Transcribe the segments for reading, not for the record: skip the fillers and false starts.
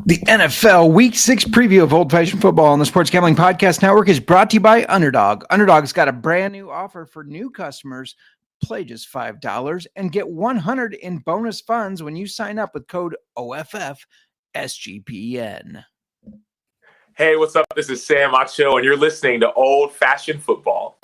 The NFL Week 6 preview of Old Fashioned Football on the Sports Gambling Podcast Network is brought to you by Underdog. Underdog's got a brand new offer for new customers. Play just $5 and get $100 in bonus funds when you sign up with code OFFSGPN. Hey, what's up? This is Sam Macho, and you're listening to Old Fashioned Football.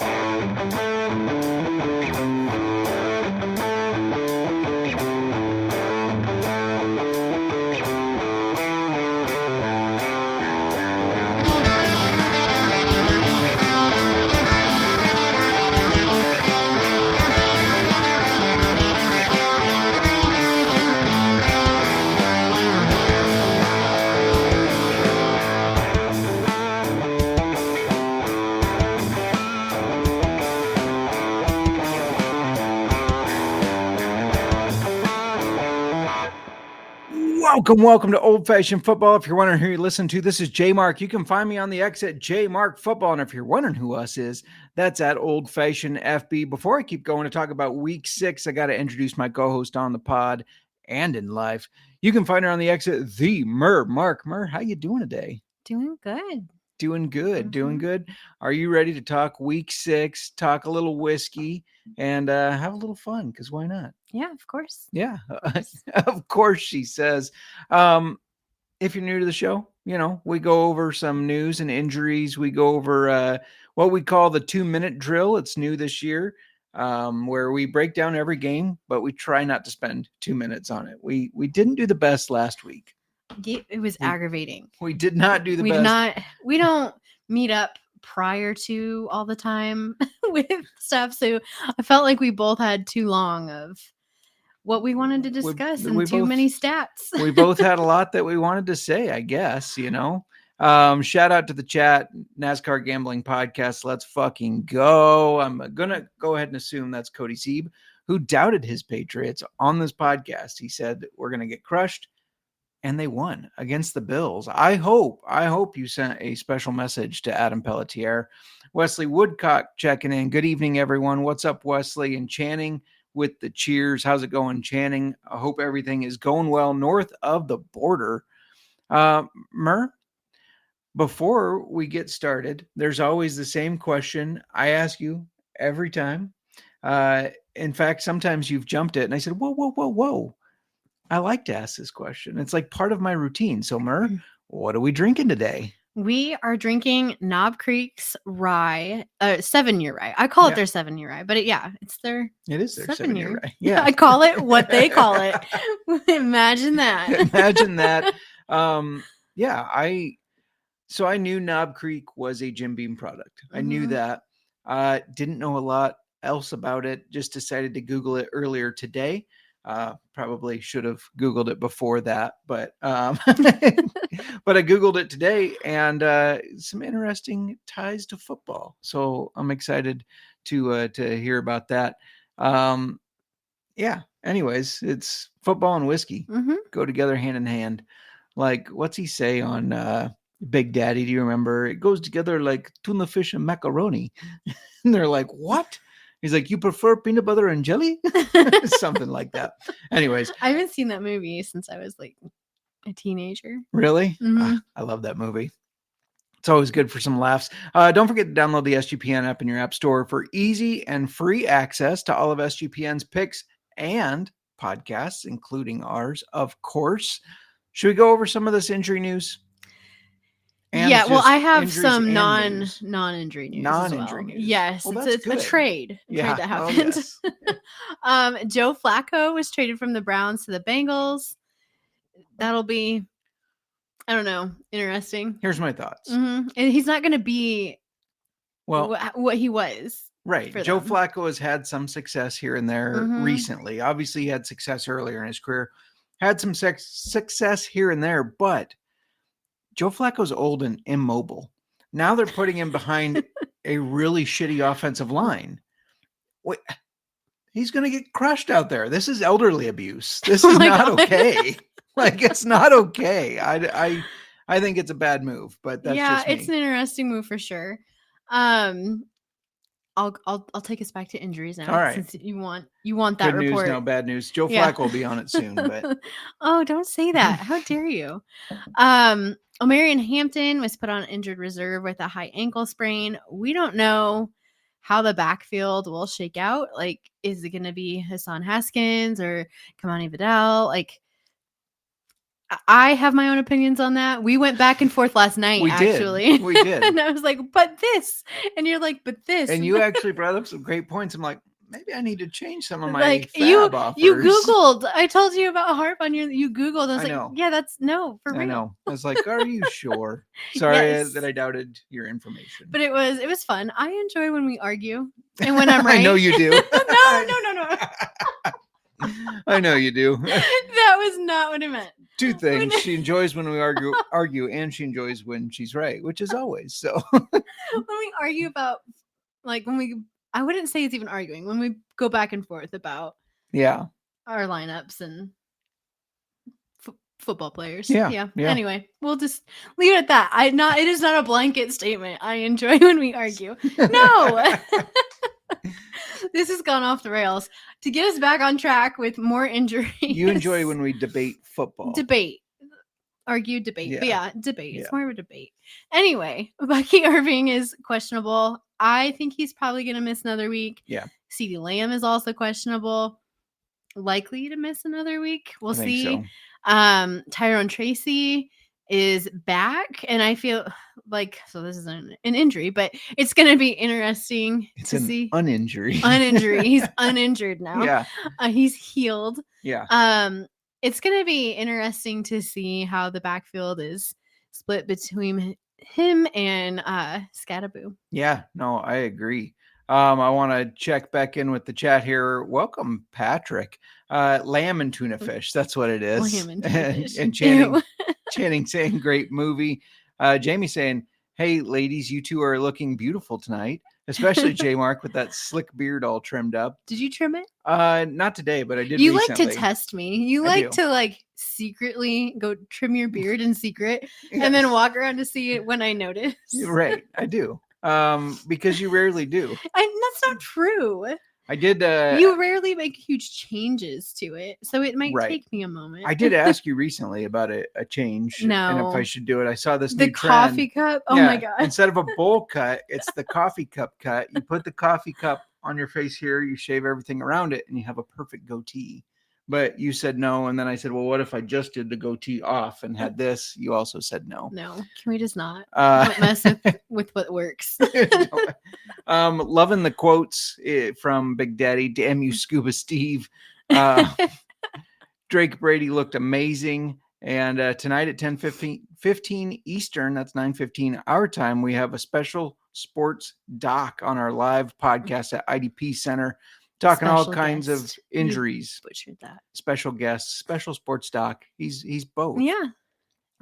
Welcome to Old Fashioned Football. If you're wondering who you listen to, this is JMark. You can find me on the X at JMark Football. And if you're wondering who us is, that's at Old Fashioned FB. Before I keep going to talk about Week 6, I got to introduce my co-host on the pod and in life. You can find her on the X at the Mir. Mark, Mir, how you doing today? Doing good. Doing good. Are you ready to talk Week 6, talk a little whiskey, and have a little fun? Because why not? Yeah, of course. Yeah, of course, she says. If you're new to the show, we go over some news and injuries. We go over what we call the 2-minute drill. It's new this year, where we break down every game, but we try not to spend 2 minutes on it. We didn't do the best last week. It was aggravating. We did not do the best. We don't meet up prior to all the time with stuff. So I felt like we both had too long of what we wanted to discuss and too many stats. We both had a lot that we wanted to say, I guess, Shout out to the chat, NASCAR Gambling Podcast. Let's fucking go. I'm going to go ahead and assume that's Cody Sieb, who doubted his Patriots on this podcast. He said, we're going to get crushed. And they won against the Bills. I hope you sent a special message to Adam Pelletier. Wesley Woodcock checking in. Good evening, everyone. What's up, Wesley? And Channing with the cheers. How's it going, Channing? I hope everything is going well north of the border. Mer, before we get started, there's always the same question I ask you every time. In fact, sometimes you've jumped it. And I said, whoa. I like to ask this question. It's like part of my routine. So, Mer, what are we drinking today? We are drinking Knob Creek's rye, 7-year rye. I call it their 7-year rye, but it is their 7-year rye. Yeah, I call it what they call it. Imagine that. Imagine that. I knew Knob Creek was a Jim Beam product. I knew that. Didn't know a lot else about it. Just decided to Google it earlier today. Probably should have Googled it before that, but I Googled it today, and some interesting ties to football. So I'm excited to hear about that. Anyways, it's football and whiskey go together hand in hand. Like, what's he say on Big Daddy? Do you remember? It goes together like tuna fish and macaroni. And they're like, what? He's like, you prefer peanut butter and jelly? Something like that. Anyways. I haven't seen that movie since I was like a teenager. Really? I love that movie. It's always good for some laughs. Don't forget to download the SGPN app in your app store for easy and free access to all of SGPN's picks and podcasts, including ours, of course. Should we go over some of this injury news? I have some non-injury news. Non-injury news. Yes, well, it's a trade. Yeah. Trade that happened. Oh, yes. Joe Flacco was traded from the Browns to the Bengals. That'll be, I don't know, interesting. Here's my thoughts. And he's not going to be what he was. Right. Joe Flacco has had some success here and there recently. Obviously, he had success earlier in his career. Had some success here and there, but Joe Flacco's old and immobile. Now they're putting him behind a really shitty offensive line. Wait, he's going to get crushed out there. This is elderly abuse. This is not okay. Like, it's not okay. I think it's a bad move, but that's just me. It's an interesting move for sure. I'll take us back to injuries now. All right. Since you want that Good report. news, no bad news. Joe Flacco will be on it soon, but oh, don't say that. How dare you? Omarion Hampton was put on injured reserve with a high ankle sprain. We don't know how the backfield will shake out. Like, is it going to be Hassan Haskins or Kamani Vidal? Like, I have my own opinions on that. We went back and forth last night, we actually. Did. And I was like, but this. And you're like, but this. And you actually brought up some great points. I'm like, maybe I need to change some of my like fab offers. You Googled. I told you about harp on you Googled. I was know. yeah, that's no, for real. I know. I was like, are you sure? Sorry that I doubted your information. But it was fun. I enjoy when we argue and when I'm right. I know you do. No. I know you do. That was not what I meant. Two things. She enjoys when we argue, and she enjoys when she's right, which is always so. When we argue about, like, I wouldn't say it's even arguing, when we go back and forth about our lineups and football players. Yeah. Anyway, we'll just leave it at that. It is not a blanket statement. I enjoy when we argue. No. This has gone off the rails. To get us back on track with more injuries. You enjoy when we debate football. Argue, debate. But debate. It's more of a debate. Anyway, Bucky Irving is questionable. I think he's probably going to miss another week. Yeah. CeeDee Lamb is also questionable. Likely to miss another week. We'll see. So. Tyrone Tracy is back, and I feel like, so this is an injury, but it's going to be interesting to see. Uninjury. He's uninjured now. Yeah. He's healed. Yeah. It's going to be interesting to see how the backfield is split between him and Scattaboo. Yeah, no, I agree. I want to check back in with the chat here. Welcome, Patrick. Lamb and tuna fish. That's what it is. Lamb and tuna fish. And Channing saying great movie. Jamie saying, hey, ladies, you two are looking beautiful tonight, especially JMark with that slick beard all trimmed up. Did you trim it? Not today, but I did You recently. like to test me. You like to, like, secretly go trim your beard in secret and then walk around to see it when I notice. Right. I do. Because you rarely do. That's not true. I did. You rarely make huge changes to it, so it might take me a moment. I did ask you recently about a change, and if I should do it. I saw this new trend. Coffee cup. Oh my god! Instead of a bowl cut, it's the coffee cup cut. You put the coffee cup on your face here, you shave everything around it, and you have a perfect goatee. But you said no, and then I said, well, what if I just did the goatee off and had this? You also said no. No, can we just not mess with what works? Loving the quotes from Big Daddy. Damn you, Scuba Steve. Drake Brady looked amazing. And tonight at 10:15 Eastern, that's 9:15 our time, we have a special sports doc on our live podcast at IDP Center. Talking special all kinds of injuries. Butchered that. Special guests, special sports doc. He's both. Yeah.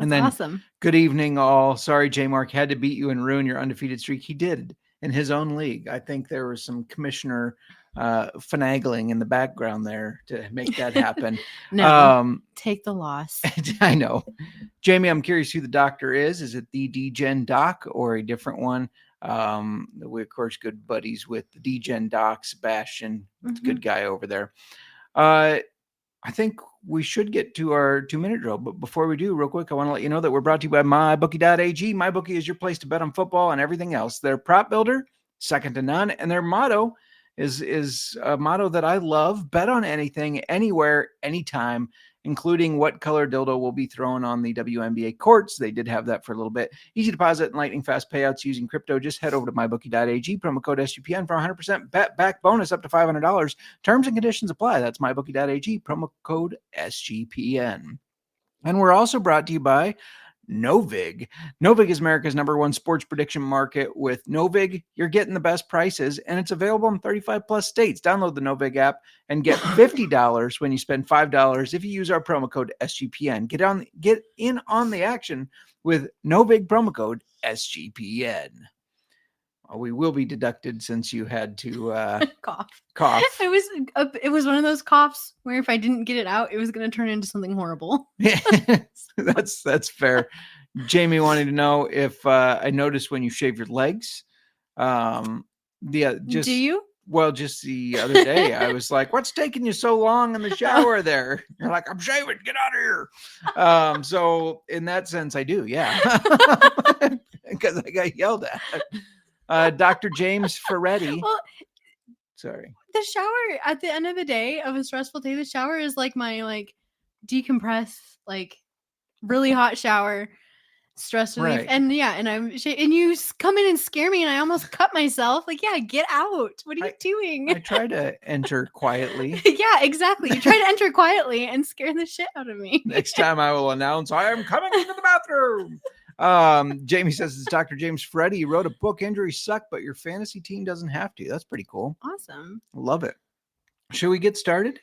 And then awesome. Good evening, all. Sorry, JMark had to beat you and ruin your undefeated streak. He did in his own league. I think there was some commissioner finagling in the background there to make that happen. No, take the loss. I know. Jamie, I'm curious who the doctor is. Is it the DGen doc or a different one? We're of course good buddies with the DGen doc, Sebastian, good guy over there. I think we should get to our 2-minute drill, but before we do, real quick, I want to let you know that we're brought to you by MyBookie.ag. MyBookie is your place to bet on football and everything else. Their prop builder, second to none, and their motto is a motto that I love: bet on anything, anywhere, anytime, including what color dildo will be thrown on the WNBA courts. They did have that for a little bit. Easy deposit and lightning fast payouts using crypto. Just head over to mybookie.ag, promo code SGPN for 100% bet back bonus up to $500. Terms and conditions apply. That's mybookie.ag, promo code SGPN. And we're also brought to you by Novig. Novig is America's #1 sports prediction market. With Novig, you're getting the best prices, and it's available in 35 plus states. Download the Novig app and get $50 when you spend $5 if you use our promo code SGPN. Get in on the action with Novig promo code SGPN. We will be deducted since you had to cough. It was one of those coughs where if I didn't get it out, it was going to turn into something horrible. That's fair. Jamie wanted to know if I noticed when you shave your legs, Just do you? Well, just the other day, I was like, "What's taking you so long in the shower?" There, you're like, "I'm shaving. Get out of here." So in that sense, I do, yeah, because I got yelled at. Dr. James Ferretti. Well, sorry. The shower at the end of the day of a stressful day, the shower is like my decompress, really hot shower. Stress relief, Right. and and you come in and scare me, and I almost cut myself. Get out! What are you doing? I try to enter quietly. Yeah, exactly. You try to enter quietly and scare the shit out of me. Next time I will announce I am coming into the bathroom. Jamie says it's Dr. James Freddy. You wrote a book, Injuries Suck, but your fantasy team doesn't have to. That's pretty cool. Awesome. Love it. Should we get started?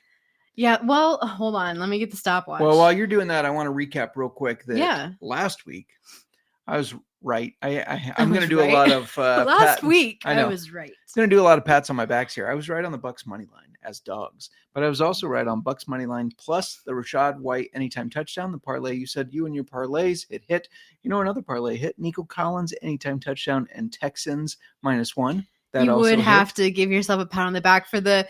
Yeah, well, hold on. Let me get the stopwatch. Well, while you're doing that, I want to recap real quick that last week I was right. I'm going to do a lot of last week. I was right. I'm going to do a lot of pats on my backs here. I was right on the Bucs money line as dogs, but I was also right on Bucs money line plus the Rashad White anytime touchdown. The parlay you said you and your parlays hit. You know another parlay hit. Nico Collins anytime touchdown and Texans -1. That you would have to give yourself a pat on the back for the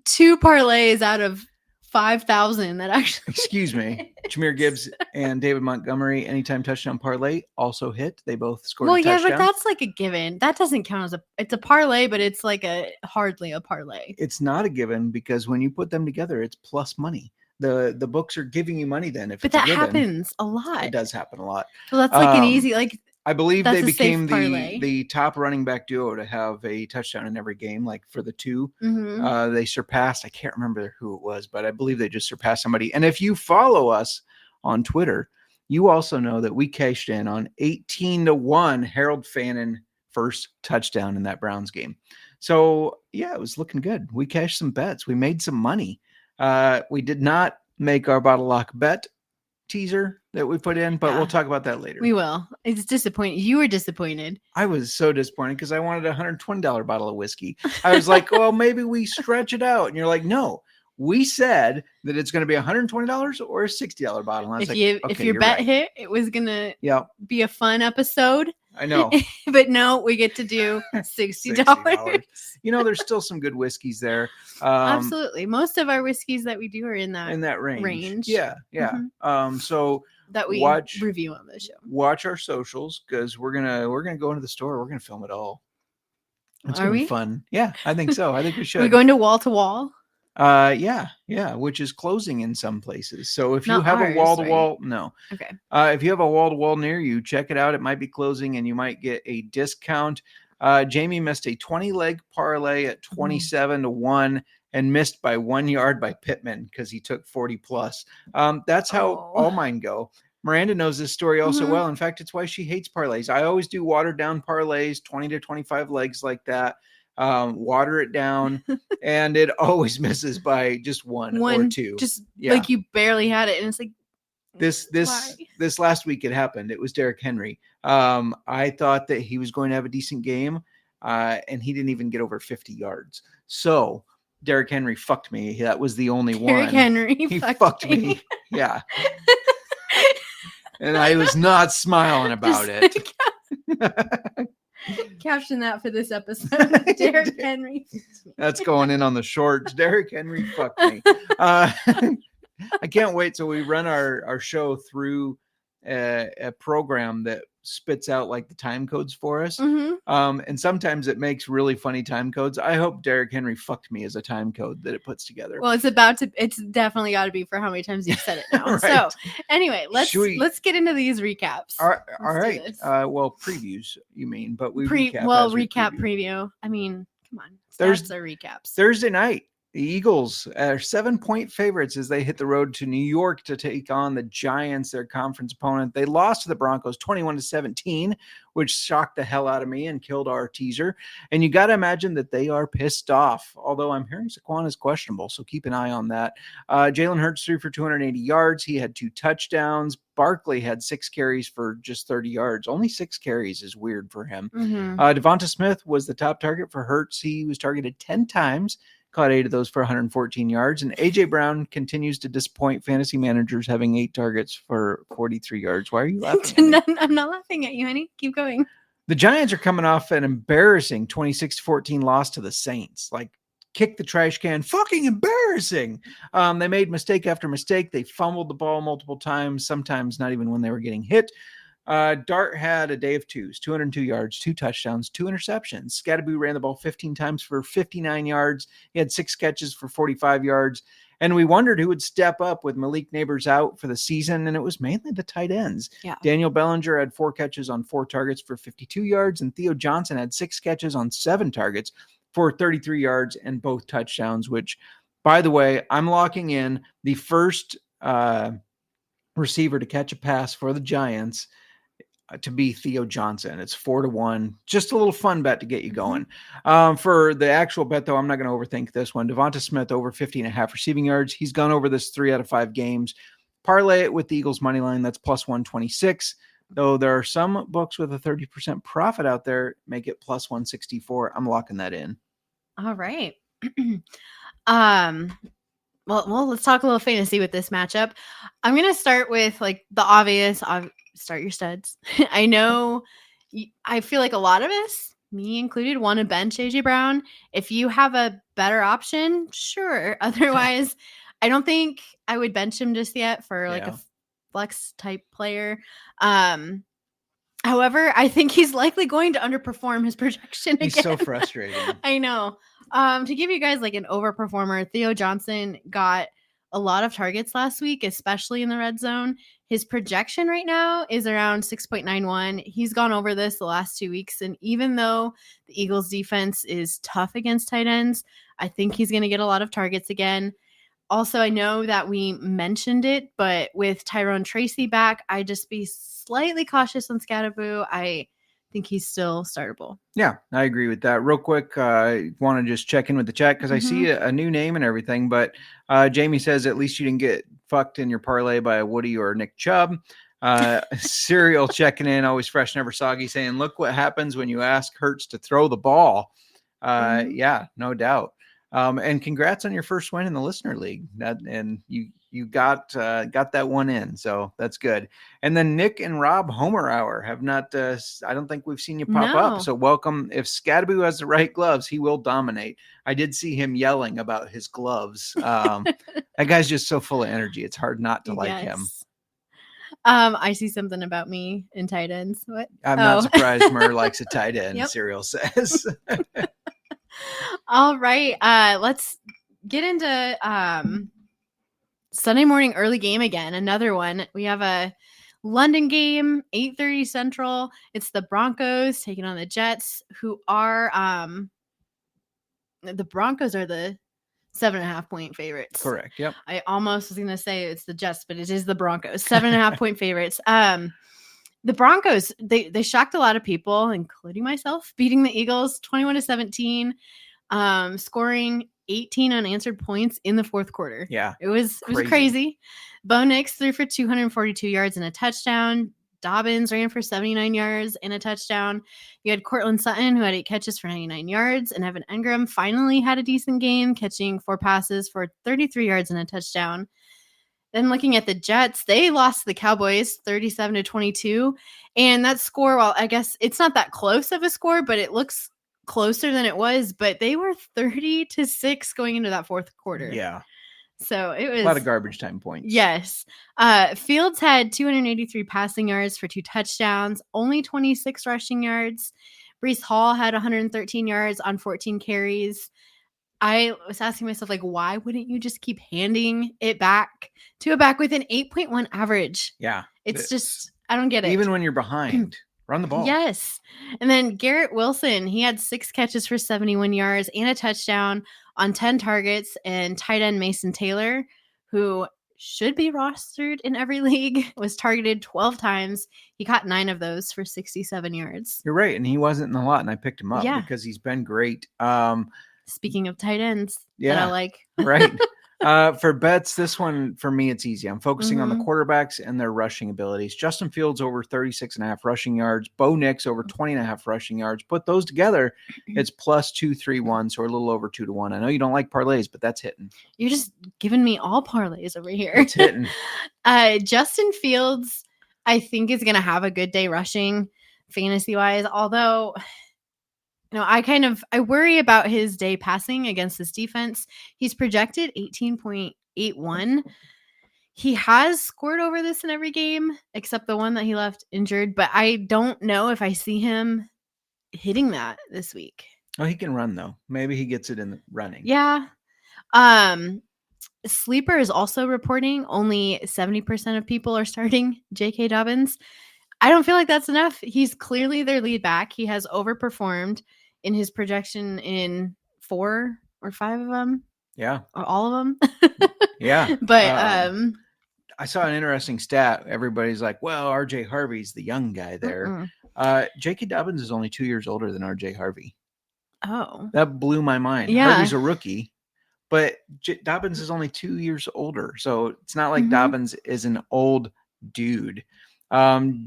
2 parlays out of 5,000 that actually. Excuse me. Jahmyr Gibbs and David Montgomery anytime touchdown parlay also hit. They both scored. Well, a touchdown. But that's like a given. That doesn't count as it's a parlay, but it's hardly a parlay. It's not a given because when you put them together, it's plus money. The books are giving you money then. But that happens a lot. It does happen a lot. Well, that's an easy I believe they became the top running back duo to have a touchdown in every game, for the 2. Mm-hmm. They surpassed, I can't remember who it was, but I believe they just surpassed somebody. And if you follow us on Twitter, you also know that we cashed in on 18-1 Harold Fannin first touchdown in that Browns game. So, yeah, it was looking good. We cashed some bets. We made some money. We did not make our bottle lock bet teaser that we put in, but we'll talk about that later. We will. It's disappointing. You were disappointed. I was so disappointed because I wanted a $120 bottle of whiskey. I was like, well, maybe we stretch it out. And you're like, no, we said that it's going to be $120 or a $60 bottle. And I was if your bet hit, it was going to be a fun episode. I know. But no, we get to do $60. There's still some good whiskeys there. Absolutely. Most of our whiskeys that we do are in that range. Yeah. Mm-hmm. So that we review on the show. Watch our socials because we're gonna go into the store. We're gonna film it all. It's gonna be fun. Yeah, I think so. I think we should. We're going to wall to wall. Yeah, which is closing in some places. So if you have a wall to wall, no. Okay. If you have a wall to wall near you, check it out. It might be closing and you might get a discount. Jamie missed a 20-leg parlay at 27-1 and missed by 1 yard by Pittman because he took 40 plus. That's how all mine go. Miranda knows this story also well. In fact, it's why she hates parlays. I always do watered down parlays, 20 to 25 legs like that. Water it down, and it always misses by just one or 2. Just like you barely had it, and it's like this last week it happened. It was Derrick Henry. I thought that he was going to have a decent game, and he didn't even get over 50 yards. So Derrick Henry fucked me. That was the only one. Derrick Henry, he fucked me. Yeah, and I was not smiling about it. Caption that for this episode. Derrick Henry. That's going in on the shorts. Derrick Henry fucked me. I can't wait till we run our show through a program that spits out the time codes for us. And sometimes it makes really funny time codes. I hope Derrick Henry fucked me as a time code that it puts together. Well, it's definitely got to be for how many times you've said it now. Right. So anyway, let's get into these recaps. All right. Well, previews, you mean, but we preview. I mean, come on. That's our recaps. Thursday night. The Eagles are 7-point favorites as they hit the road to New York to take on the Giants, their conference opponent. They lost to the Broncos 21-17, which shocked the hell out of me and killed our teaser. And you got to imagine that they are pissed off, although I'm hearing Saquon is questionable, so keep an eye on that. Jalen Hurts threw for 280 yards. He had 2 touchdowns. Barkley had 6 carries for just 30 yards. Only 6 carries is weird for him. Devonta Smith was the top target for Hurts. He was targeted 10 times. Caught 8 of those for 114 yards. And A.J. Brown continues to disappoint fantasy managers, having 8 targets for 43 yards. Why are you laughing at me? I'm not laughing at you, honey. Keep going. The Giants are coming off an embarrassing 26-14 loss to the Saints. Like, kick the trash can. Fucking embarrassing. They made mistake after mistake. They fumbled the ball multiple times, sometimes not even when they were getting hit. Dart had a day of twos, 202 yards, 2 touchdowns, 2 interceptions. Scatterboo ran the ball 15 times for 59 yards. He had 6 catches for 45 yards. And we wondered who would step up with Malik Neighbors out for the season, and it was mainly the tight ends. Yeah. Daniel Bellinger had 4 catches on 4 targets for 52 yards, and Theo Johnson had 6 catches on 7 targets for 33 yards and both touchdowns, which, by the way, I'm locking in the first receiver to catch a pass for the Giants to be Theo Johnson. It's 4-1. Just a little fun bet to get you going. For the actual bet, though, I'm not going to overthink this one. Devonta Smith over 50.5 receiving yards. He's gone over this 3 out of 5 games. Parlay it with the Eagles money line. That's plus 126. Though there are some books with a 30% profit out there, make it plus 164. I'm locking that in. All right. Well, let's talk a little fantasy with this matchup. I'm going to start with like the obvious. Start your studs. I know. I feel like a lot of us, me included, want to bench AJ Brown. If you have a better option, sure. Otherwise, I don't think I would bench him just yet for like a flex type player. However, I think he's likely going to underperform his projection again. He's so frustrating. I know. To give you guys like an overperformer, Theo Johnson got a lot of targets last week, especially in the red zone. His projection right now is around 6.91. He's gone over this the last 2 weeks. And even though the Eagles defense is tough against tight ends, I think he's going to get a lot of targets again. Also, I know that we mentioned it, but with Tyrone Tracy back, I'd just be slightly cautious on Scatterboo. I think he's still startable. Yeah, I agree with that. Real quick, I want to just check in with the chat because I see a new name and everything, but Jamie says at least you didn't get fucked in your parlay by a Woody or Nick Chubb. Serial checking in, always fresh, never soggy, saying, look what happens when you ask Hurts to throw the ball. Yeah, no doubt. And congrats on your first win in the listener league. And you got that one in, so that's good. And then Nick and Rob Homer Hour have not. I don't think we've seen you pop up. So welcome. If Scatterboo has the right gloves, he will dominate. I did see him yelling about his gloves. That guy's just so full of energy. It's hard not to like him. I see something about me in tight ends. What? I'm not surprised Murr likes a tight end. Yep. Serial says. All right. Let's get into Sunday morning early game again. Another one. We have a London game, 8:30 Central. It's the Broncos taking on the Jets, who are the Broncos are the 7.5 point favorites. Correct. Yep. I almost was going to say it's the Jets, but it is the Broncos. 7.5 point favorites. The Broncos, they shocked a lot of people, including myself, beating the Eagles 21-17, scoring 18 unanswered points in the fourth quarter. Yeah. It was crazy. Bo Nix threw for 242 yards and a touchdown. Dobbins ran for 79 yards and a touchdown. You had Cortland Sutton, who had 8 catches for 99 yards, and Evan Engram finally had a decent game, catching 4 passes for 33 yards and a touchdown. Then looking at the Jets, they lost to the Cowboys 37-22. And that score, well, I guess it's not that close of a score, but it looks closer than it was. But they were 30-6 going into that fourth quarter. Yeah. So it was a lot of garbage time points. Yes. Fields had 283 passing yards for 2 touchdowns, only 26 rushing yards. Breece Hall had 113 yards on 14 carries. I was asking myself, like, why wouldn't you just keep handing it back to a back with an 8.1 average? Yeah. It's just, I don't get it. Even when you're behind, run the ball. Yes. And then Garrett Wilson, he had 6 catches for 71 yards and a touchdown on 10 targets. And tight end Mason Taylor, who should be rostered in every league, was targeted 12 times. He caught 9 of those for 67 yards. You're right. And he wasn't in the lot, and I picked him up because he's been great. Speaking of tight ends that I like. Right. For bets, this one, for me, it's easy. I'm focusing on the quarterbacks and their rushing abilities. Justin Fields over 36.5 rushing yards. Bo Nix over 20.5 rushing yards. Put those together, it's plus 231, so we're a little over 2-1. I know you don't like parlays, but that's hitting. You're just giving me all parlays over here. It's hitting. Justin Fields, I think, is going to have a good day rushing. fantasy wise. Although, I worry about his day passing against this defense. He's projected 18.81. He has scored over this in every game except the one that he left injured, but I don't know if I see him hitting that this week. Oh, he can run though. Maybe he gets it in the running. Yeah. Sleeper is also reporting only 70% of people are starting J.K. Dobbins. I don't feel like that's enough. He's clearly their lead back. He has overperformed in his projection in 4 or 5 of them. Yeah. Or all of them. Yeah. But I saw an interesting stat. Everybody's like, well, RJ Harvey's the young guy there. J.K. Dobbins is only 2 years older than RJ Harvey. Oh. That blew my mind. Yeah. Harvey's a rookie, but Dobbins is only 2 years older. So it's not like Dobbins is an old dude.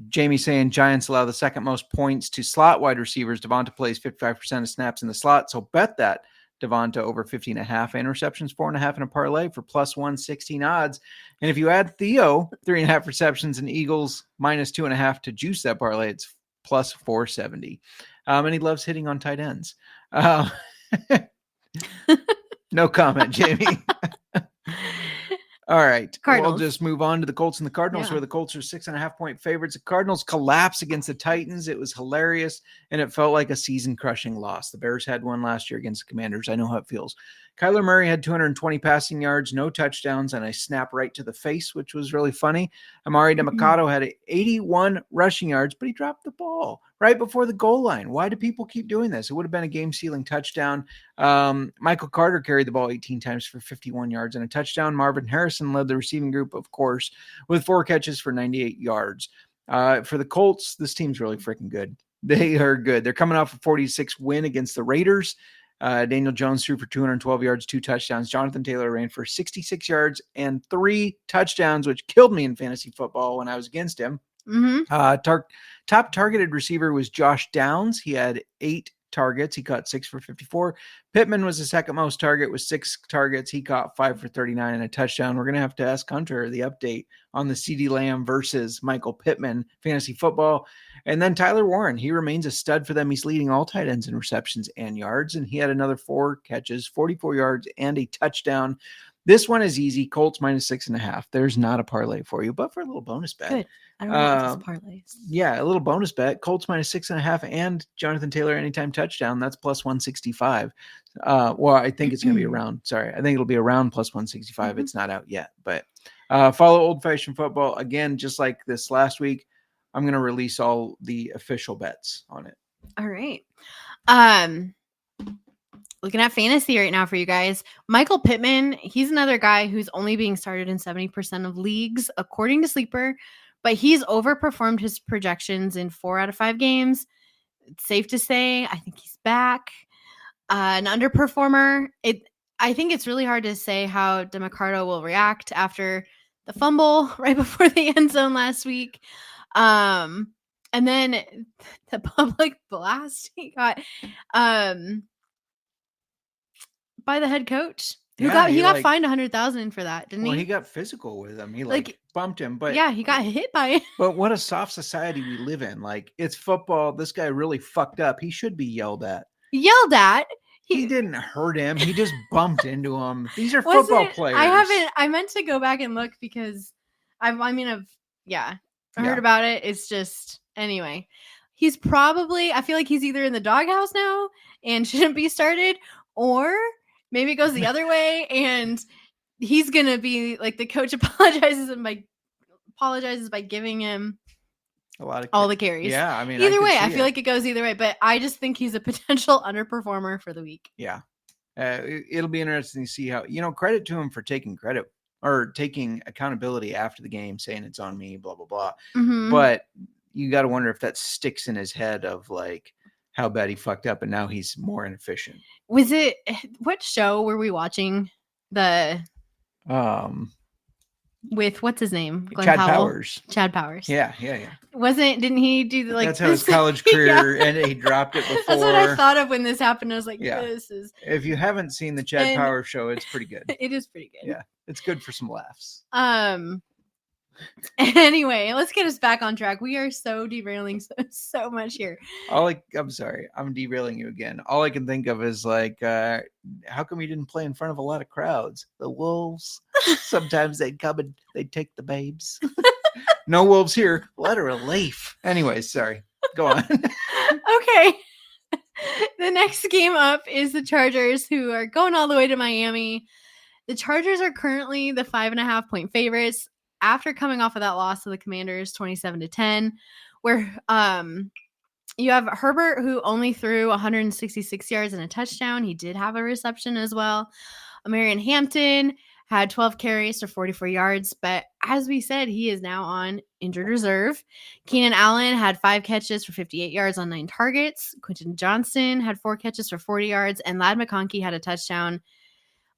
Jamie saying Giants allow the second most points to slot wide receivers. Devonta plays 55% of snaps in the slot. So bet that Devonta over 50.5 interceptions, 4.5 in a parlay for plus 116 odds. And if you add Theo, 3.5 receptions and Eagles minus 2.5 to juice that parlay, it's plus 470. And he loves hitting on tight ends. No comment, Jamie. All right. Cardinals. We'll just move on to the Colts and the Cardinals, where the Colts are 6.5-point favorites. The Cardinals collapse against the Titans. It was hilarious, and it felt like a season-crushing loss. The Bears had one last year against the Commanders. I know how it feels. Kyler Murray had 220 passing yards, no touchdowns, and a snap right to the face, which was really funny. Amari DeMarcado had 81 rushing yards, but he dropped the ball right before the goal line. Why do people keep doing this? It would have been a game-sealing touchdown. Michael Carter carried the ball 18 times for 51 yards and a touchdown. Marvin Harrison led the receiving group, of course, with 4 catches for 98 yards. For the Colts, this team's really freaking good. They are good. They're coming off a 46 win against the Raiders. Daniel Jones threw for 212 yards, 2 touchdowns. Jonathan Taylor ran for 66 yards and 3 touchdowns, which killed me in fantasy football when I was against him. Top targeted receiver was Josh Downs. He had 8 targets. He caught 6 for 54. Pittman was the second most target with 6 targets. He caught 5 for 39 and a touchdown. We're going to have to ask Hunter the update on the CeeDee Lamb versus Michael Pittman fantasy football. And then Tyler Warren, he remains a stud for them. He's leading all tight ends in receptions and yards, and he had another 4 catches, 44 yards, and a touchdown. This one is easy. Colts minus 6.5. There's not a parlay for you, but for a little bonus bet. Good. I don't know if this parlays. Yeah, a little bonus bet. Colts minus 6.5 and Jonathan Taylor anytime touchdown. That's plus 165. Well, I think it's going to be around. Sorry, I think it'll be around plus 165. It's not out yet, but follow Old Fashioned Football again. Just like this last week, I'm going to release all the official bets on it. All right. Looking at fantasy right now for you guys. Michael Pittman, he's another guy who's only being started in 70% of leagues, according to Sleeper, but he's overperformed his projections in 4 out of 5 games. It's safe to say, I think he's back. An underperformer. I think it's really hard to say how DeMarcado will react after the fumble right before the end zone last week. And then the public blast he got by the head coach. He got fined $100,000 for that, didn't he? Well, he got physical with him. He bumped him, but yeah, he got hit by it. But what a soft society we live in. Like, it's football. This guy really fucked up. He should be yelled at. Yelled at? He didn't hurt him. He just bumped into him. These are football players. I meant to go back and look because I've heard about it. It's just, anyway, he's probably, I feel like he's either in the doghouse now and shouldn't be started, or maybe it goes the other way and he's going to be like, the coach apologizes by giving him all the carries. Yeah. I mean, either way, I feel like it goes either way, but I just think he's a potential underperformer for the week. Yeah. It'll be interesting to see how, credit to him for taking credit or taking accountability after the game, saying it's on me, blah, blah, blah. Mm-hmm. But you got to wonder if that sticks in his head of like how bad he fucked up and now he's more inefficient. Was it, what show were we watching? With what's his name? Glenn Chad Powell? Powers. Chad Powers. Yeah. Didn't he do that's how his college career ended. He dropped it before. That's what I thought of when this happened. I was like, yeah. This is. If you haven't seen the Chad Powers show, it's pretty good. It is pretty good. Yeah. It's good for some laughs. Anyway, let's get us back on track. We are so derailing so much here. I'm sorry, I'm derailing you again. All I can think of is like, how come you didn't play in front of a lot of crowds? The Wolves, sometimes they'd come and they'd take the babes. No Wolves here. What a relief. Anyways, sorry. Go on. Okay. The next game up is the Chargers, who are going all the way to Miami. The Chargers are currently the 5.5-point favorites after coming off of that loss to the Commanders 27-10, where you have Herbert, who only threw 166 yards and a touchdown. He did have a reception as well. Marion Hampton had 12 carries for 44 yards, but as we said, he is now on injured reserve. Keenan Allen had 5 catches for 58 yards on 9 targets. Quentin Johnston had 4 catches for 40 yards, and Ladd McConkey had a touchdown.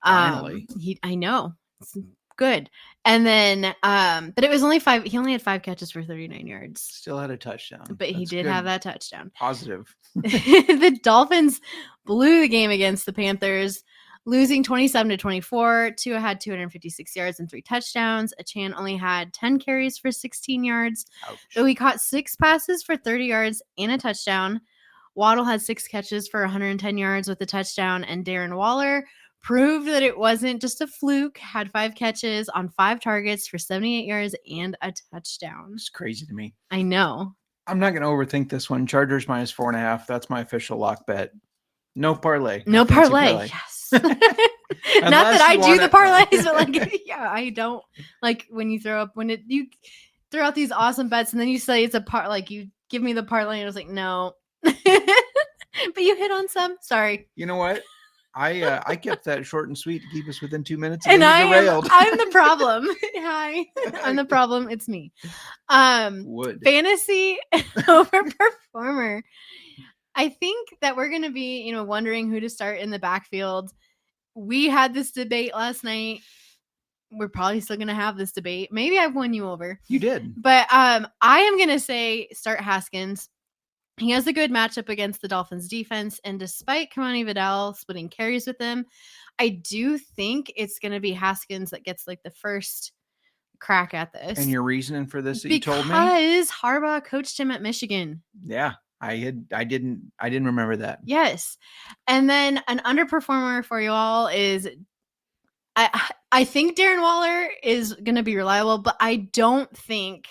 Finally. I know. It's good. And then, but it was only 5. He only had 5 catches for 39 yards. Still had a touchdown. But he did have that touchdown. Positive. The Dolphins blew the game against the Panthers, losing 27-24. Tua had 256 yards and 3 touchdowns. Achan only had 10 carries for 16 yards. Ouch. So he caught 6 passes for 30 yards and a touchdown. Waddle had 6 catches for 110 yards with a touchdown. And Darren Waller proved that it wasn't just a fluke, had 5 catches on 5 targets for 78 yards and a touchdown. It's crazy to me. I know. I'm not going to overthink this one. Chargers minus 4.5. That's my official lock bet. No parlay. No parlay. Yes. Not that I do the parlays, but like, yeah, I don't like when you throw out these awesome bets and then you say it's a like you give me the parlay and I was like, no, but you hit on some. Sorry. You know what? I kept that short and sweet to keep us within 2 minutes. And I'm the problem. Hi, I'm the problem. It's me. Fantasy overperformer. I think that we're going to be, wondering who to start in the backfield. We had this debate last night. We're probably still going to have this debate. Maybe I've won you over. You did. But I am going to say start Haskins. He has a good matchup against the Dolphins defense. And despite Kamani Vidal splitting carries with him, I do think it's going to be Haskins that gets like the first crack at this. And your reasoning for this that you told me? Because Harbaugh coached him at Michigan. Yeah. I didn't remember that. Yes. And then an underperformer for you all is I think Darren Waller is going to be reliable, but I don't think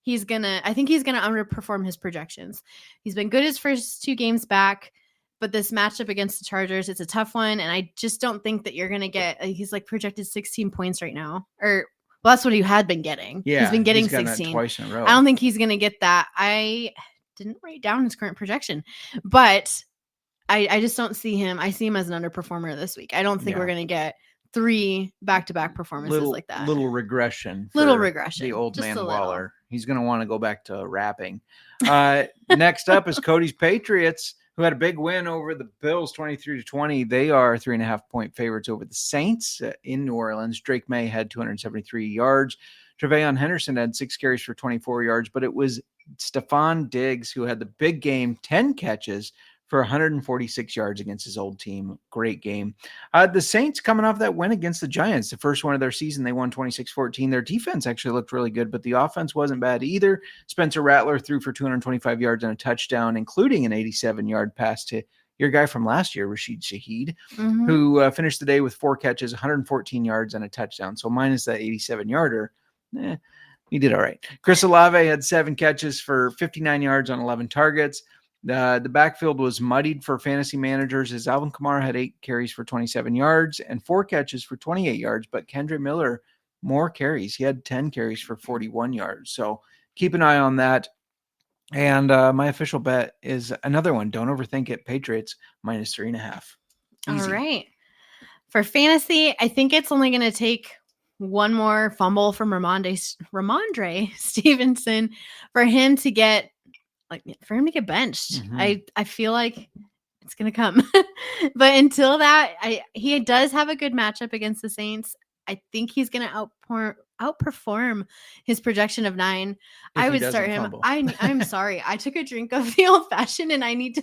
I think he's going to underperform his projections. He's been good his first 2 games back, but this matchup against the Chargers, it's a tough one. And I just don't think that you're going to get, he's like projected 16 points right now, well, that's what he had been getting. Yeah. He's been getting he's 16 twice in a row. I don't think he's going to get that. I didn't write down his current projection, but I just don't see him. I see him as an underperformer this week. I don't think we're going to get 3 back-to-back performances like that. Little regression. The old man Waller. He's going to want to go back to rapping. Next up is Cody's Patriots, who had a big win over the Bills 23-20. They are 3.5-point favorites over the Saints in New Orleans. Drake May had 273 yards. Tre'Veon Henderson had 6 carries for 24 yards, but it was Stephon Diggs who had the big game, 10 catches for 146 yards against his old team. Great game. The Saints coming off that win against the Giants, the first one of their season, they won 26-14. Their defense actually looked really good, but the offense wasn't bad either. Spencer Rattler threw for 225 yards and a touchdown, including an 87-yard pass to your guy from last year, Rashid Shaheed, who finished the day with 4 catches, 114 yards and a touchdown. So minus that 87-yarder, he did all right. Chris Olave had 7 catches for 59 yards on 11 targets. The backfield was muddied for fantasy managers as Alvin Kamara had 8 carries for 27 yards and 4 catches for 28 yards, but Kendre Miller, more carries. He had 10 carries for 41 yards. So keep an eye on that. And my official bet is another one. Don't overthink it. Patriots minus 3.5. Easy. All right. For fantasy, I think it's only going to take one more fumble from Ramondre Stevenson for him to get benched. I feel like it's gonna come. But until that, he does have a good matchup against the Saints. I think he's gonna outperform his projection of 9. I would start him. I'm sorry. I took a drink of the old fashioned and I need to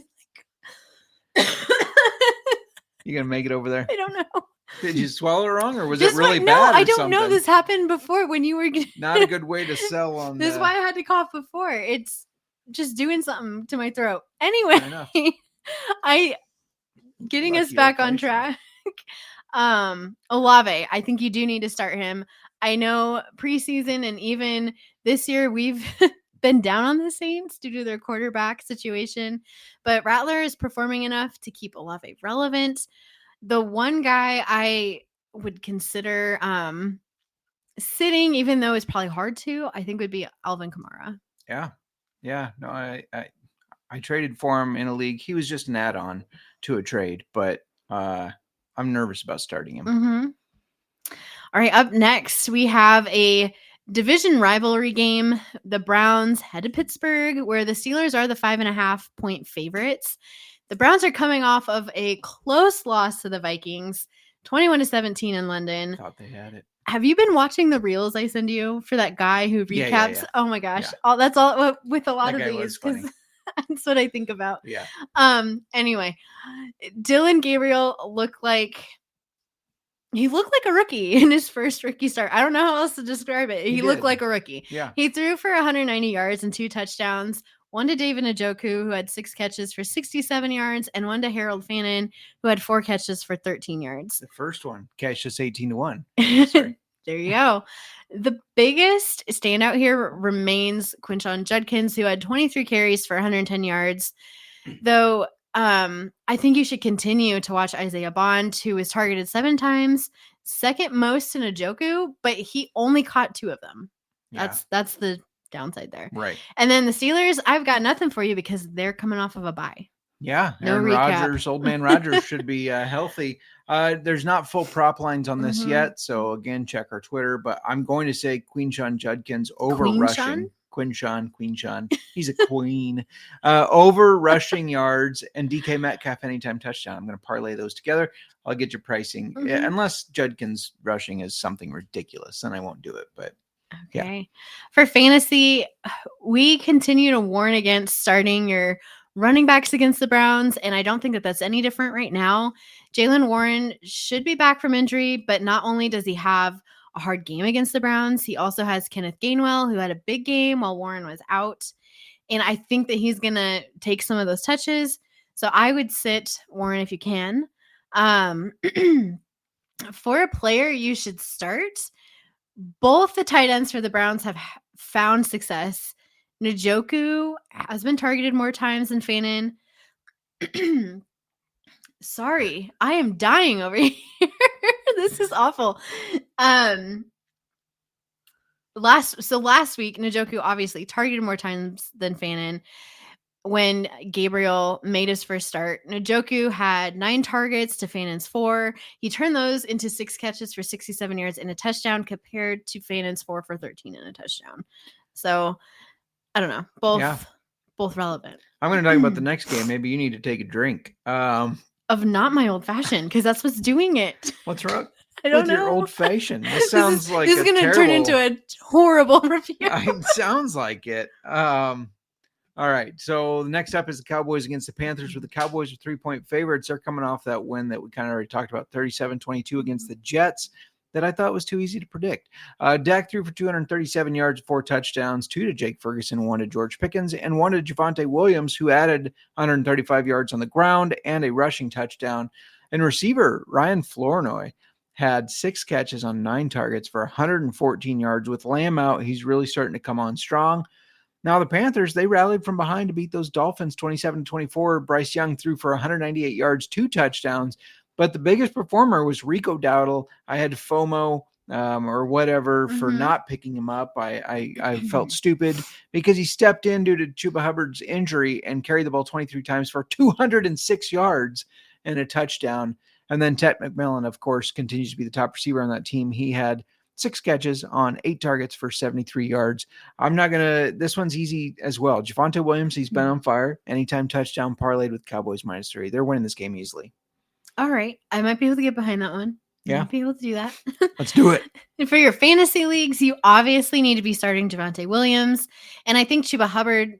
You gonna make it over there? I don't know. Did you swallow it wrong, or was this it really no, bad? I don't know. This happened before when you were not a good way to sell on. This is why I had to cough before. It's just doing something to my throat. Anyway, getting us back on track. Olave, I think you do need to start him. I know preseason and even this year we've been down on the Saints due to their quarterback situation, but Rattler is performing enough to keep Olave relevant. The one guy I would consider sitting, even though it's probably hard to, I think would be Alvin Kamara. Yeah. No, I traded for him in a league. He was just an add-on to a trade, but I'm nervous about starting him. Mm-hmm. All right, up next, we have a division rivalry game. The Browns head to Pittsburgh, where the Steelers are the 5.5-point favorites. The Browns are coming off of a close loss to the Vikings, 21-17 in London. Thought they had it. Have you been watching the reels I send you for that guy who recaps? Yeah. Oh my gosh. Yeah. That's all with a lot of these. That's what I think about. Yeah. Anyway, Dylan Gabriel looked like a rookie in his first rookie start. I don't know how else to describe it. He looked like a rookie. Yeah. He threw for 190 yards and 2 touchdowns. One to David Njoku, who had 6 catches for 67 yards, and one to Harold Fannin, who had 4 catches for 13 yards. The first one, catch just 18-1. Sorry. There you go. The biggest standout here remains Quinshon Judkins, who had 23 carries for 110 yards. Though I think you should continue to watch Isaiah Bond, who was targeted 7 times, second most in Njoku, but he only caught 2 of them. Yeah. That's the downside there. Right. And then the Steelers, I've got nothing for you because they're coming off of a bye. Yeah. No Aaron recap. Rodgers, old man Rodgers should be healthy. There's not full prop lines on this yet. So again, check our Twitter, but I'm going to say Quinshon Judkins over rushing. Quinshon. He's a queen. Over rushing yards and DK Metcalf anytime touchdown. I'm going to parlay those together. I'll get your pricing. Unless Judkins rushing is something ridiculous, then I won't do it. But okay. Yeah. For fantasy, we continue to warn against starting your running backs against the Browns, and I don't think that that's any different right now. Jaylen Warren should be back from injury, but not only does he have a hard game against the Browns, he also has Kenneth Gainwell, who had a big game while Warren was out, and I think that he's going to take some of those touches, so I would sit Warren if you can. For a player you should start, both the tight ends for the Browns have found success. Njoku has been targeted more times than Fannin. Sorry, I am dying over here. This is awful. Last week, Njoku obviously targeted more times than Fannin. When Gabriel made his first start, Njoku had 9 targets to Fannin's 4. He turned those into 6 catches for 67 yards and a touchdown compared to Fannin's 4 for 13 and a touchdown. So I don't know. Both relevant. I'm going to talk about the next game. Maybe you need to take a drink. Of not my old fashioned, because that's what's doing it. What's wrong? I don't know. Your old fashioned. This sounds like this is going to turn into a horrible review. It sounds like it. All right. So the next up is the Cowboys against the Panthers, where the Cowboys are 3-point favorites. They're coming off that win that we kind of already talked about, 37-22 against the Jets, that I thought was too easy to predict. Dak threw for 237 yards, 4 touchdowns, 2 to Jake Ferguson, 1 to George Pickens, and 1 to Javonte Williams, who added 135 yards on the ground and a rushing touchdown. And receiver Ryan Flournoy had 6 catches on 9 targets for 114 yards. With Lamb out, he's really starting to come on strong. Now the Panthers, they rallied from behind to beat those Dolphins 27-24. Bryce Young threw for 198 yards, 2 touchdowns. But the biggest performer was Rico Dowdle. I had FOMO or whatever for not picking him up. I felt stupid because he stepped in due to Chuba Hubbard's injury and carried the ball 23 times for 206 yards and a touchdown. And then Ted McMillan, of course, continues to be the top receiver on that team. He had 6 catches on 8 targets for 73 yards. This one's easy as well. Javonte Williams, he's been on fire. Anytime touchdown parlayed with Cowboys -3. They're winning this game easily. All right. I might be able to get behind that one. Yeah. I might be able to do that. Let's do it. And for your fantasy leagues, you obviously need to be starting Javonte Williams. And I think Chuba Hubbard,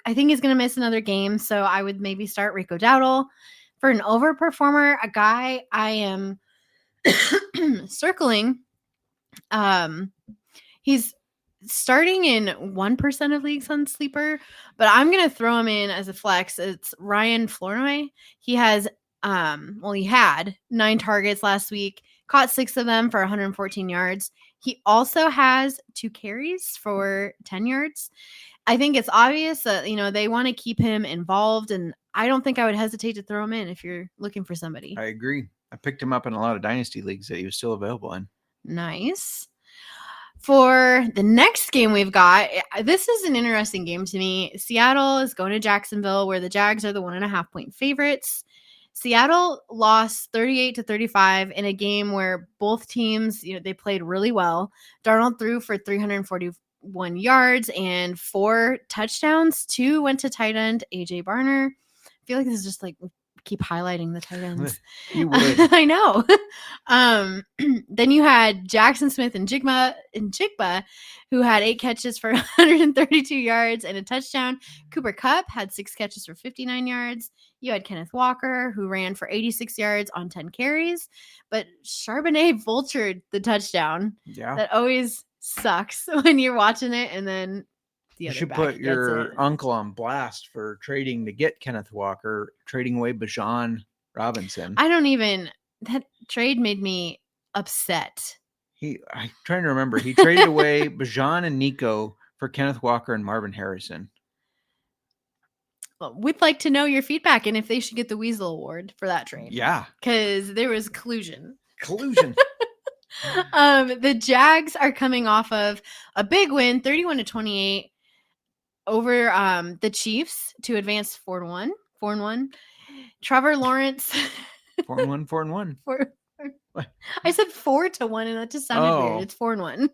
I think he's going to miss another game. So I would maybe start Rico Dowdle. For an overperformer, a guy I am circling. He's starting in 1% of leagues on Sleeper, but I'm going to throw him in as a flex. It's Ryan Flournoy. He has, he had 9 targets last week, caught 6 of them for 114 yards. He also has 2 carries for 10 yards. I think it's obvious that, they want to keep him involved, and I don't think I would hesitate to throw him in if you're looking for somebody. I agree. I picked him up in a lot of dynasty leagues that he was still available in. Nice. For the next game we've got, this is an interesting game to me. Seattle is going to Jacksonville, where the Jags are the 1.5-point favorites. Seattle lost 38-35 in a game where both teams, they played really well. Darnold threw for 341 yards and 4 touchdowns. 2 went to tight end AJ Barner. I feel like this is just like keep highlighting the tight ends. You would. I know. Then you had Jackson Smith and Jigba, who had 8 catches for 132 yards and a touchdown. Cooper Kupp had 6 catches for 59 yards. You had Kenneth Walker, who ran for 86 yards on 10 carries. But Charbonnet vultured the touchdown. Yeah. That always sucks when you're watching it, and then you should put your uncle on blast for trading to get Kenneth Walker, trading away Bijan Robinson. That trade made me upset. I'm trying to remember. He traded away Bijan and Nico for Kenneth Walker and Marvin Harrison. Well, we'd like to know your feedback and if they should get the Weasel Award for that trade. Yeah. Because there was collusion. The Jags are coming off of a big win, 31-28 over the Chiefs to advance 4-1. Trevor Lawrence 4-1. I said 4-1 and that just sounded weird. It's 4-1.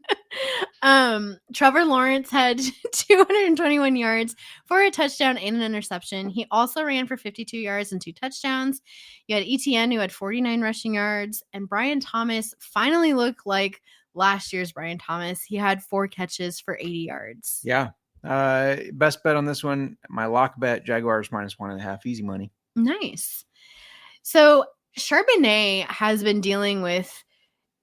Trevor Lawrence had 221 yards for a touchdown and an interception. He also ran for 52 yards and 2 touchdowns. You had Etienne, who had 49 rushing yards, and Brian Thomas finally looked like last year's Brian Thomas. He had 4 catches for 80 yards. Yeah. Best bet on this one, my lock bet, Jaguars -1.5, easy money. Nice. So Charbonnet has been dealing with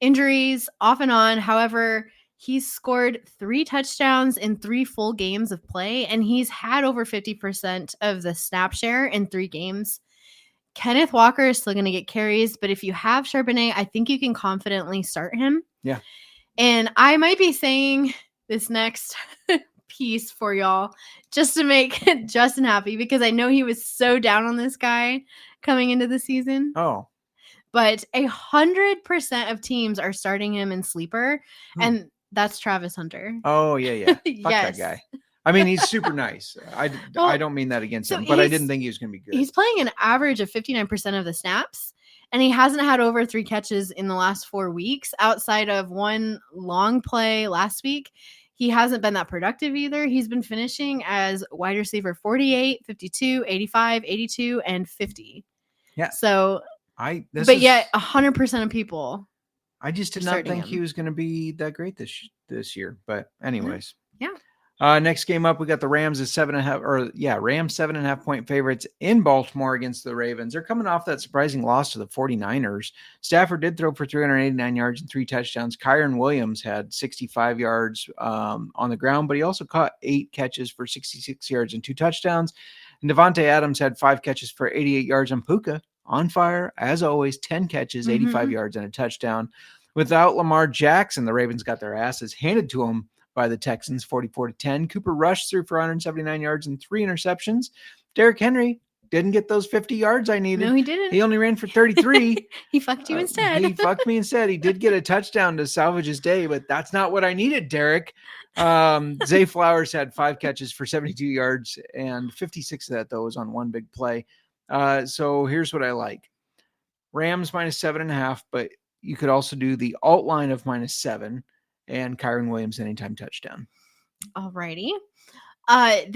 injuries off and on. However, he's scored 3 touchdowns in 3 full games of play, and he's had over 50% of the snap share in 3 games. Kenneth Walker is still going to get carries, but if you have Charbonnet, I think you can confidently start him. Yeah. And I might be saying this next piece for y'all just to make Justin happy, because I know he was so down on this guy coming into the season. Oh. But 100% of teams are starting him in Sleeper, and that's Travis Hunter. Oh, yeah. Fuck yes. that guy. I mean, he's super nice. I don't mean that against him, but I didn't think he was going to be good. He's playing an average of 59% of the snaps, and he hasn't had over 3 catches in the last 4 weeks outside of 1 long play last week. He hasn't been that productive either. He's been finishing as wide receiver 48, 52, 85, 82, and 50. Yeah. So, yet 100% of people. I just did not think he was going to be that great this year. But anyways. Yeah. Next game up, we got the Rams as 7.5 point favorites in Baltimore against the Ravens. They're coming off that surprising loss to the 49ers. Stafford did throw for 389 yards and 3 touchdowns. Kyren Williams had 65 yards on the ground, but he also caught 8 catches for 66 yards and 2 touchdowns. And Devontae Adams had 5 catches for 88 yards. And Puka, on fire, as always, 10 catches, 85 yards and a touchdown. Without Lamar Jackson, the Ravens got their asses handed to them by the Texans, 44-10. Cooper Rush threw for 179 yards and 3 interceptions. Derrick Henry didn't get those 50 yards I needed. No, he didn't. He only ran for 33. He fucked you instead. He fucked me instead. He did get a touchdown to salvage his day, but that's not what I needed, Derrick. Zay Flowers had 5 catches for 72 yards, and 56 of that, though, was on 1 big play. So here's what I like. Rams -7.5, but you could also do the alt line of -7. And Kyren Williams anytime touchdown. Alrighty. I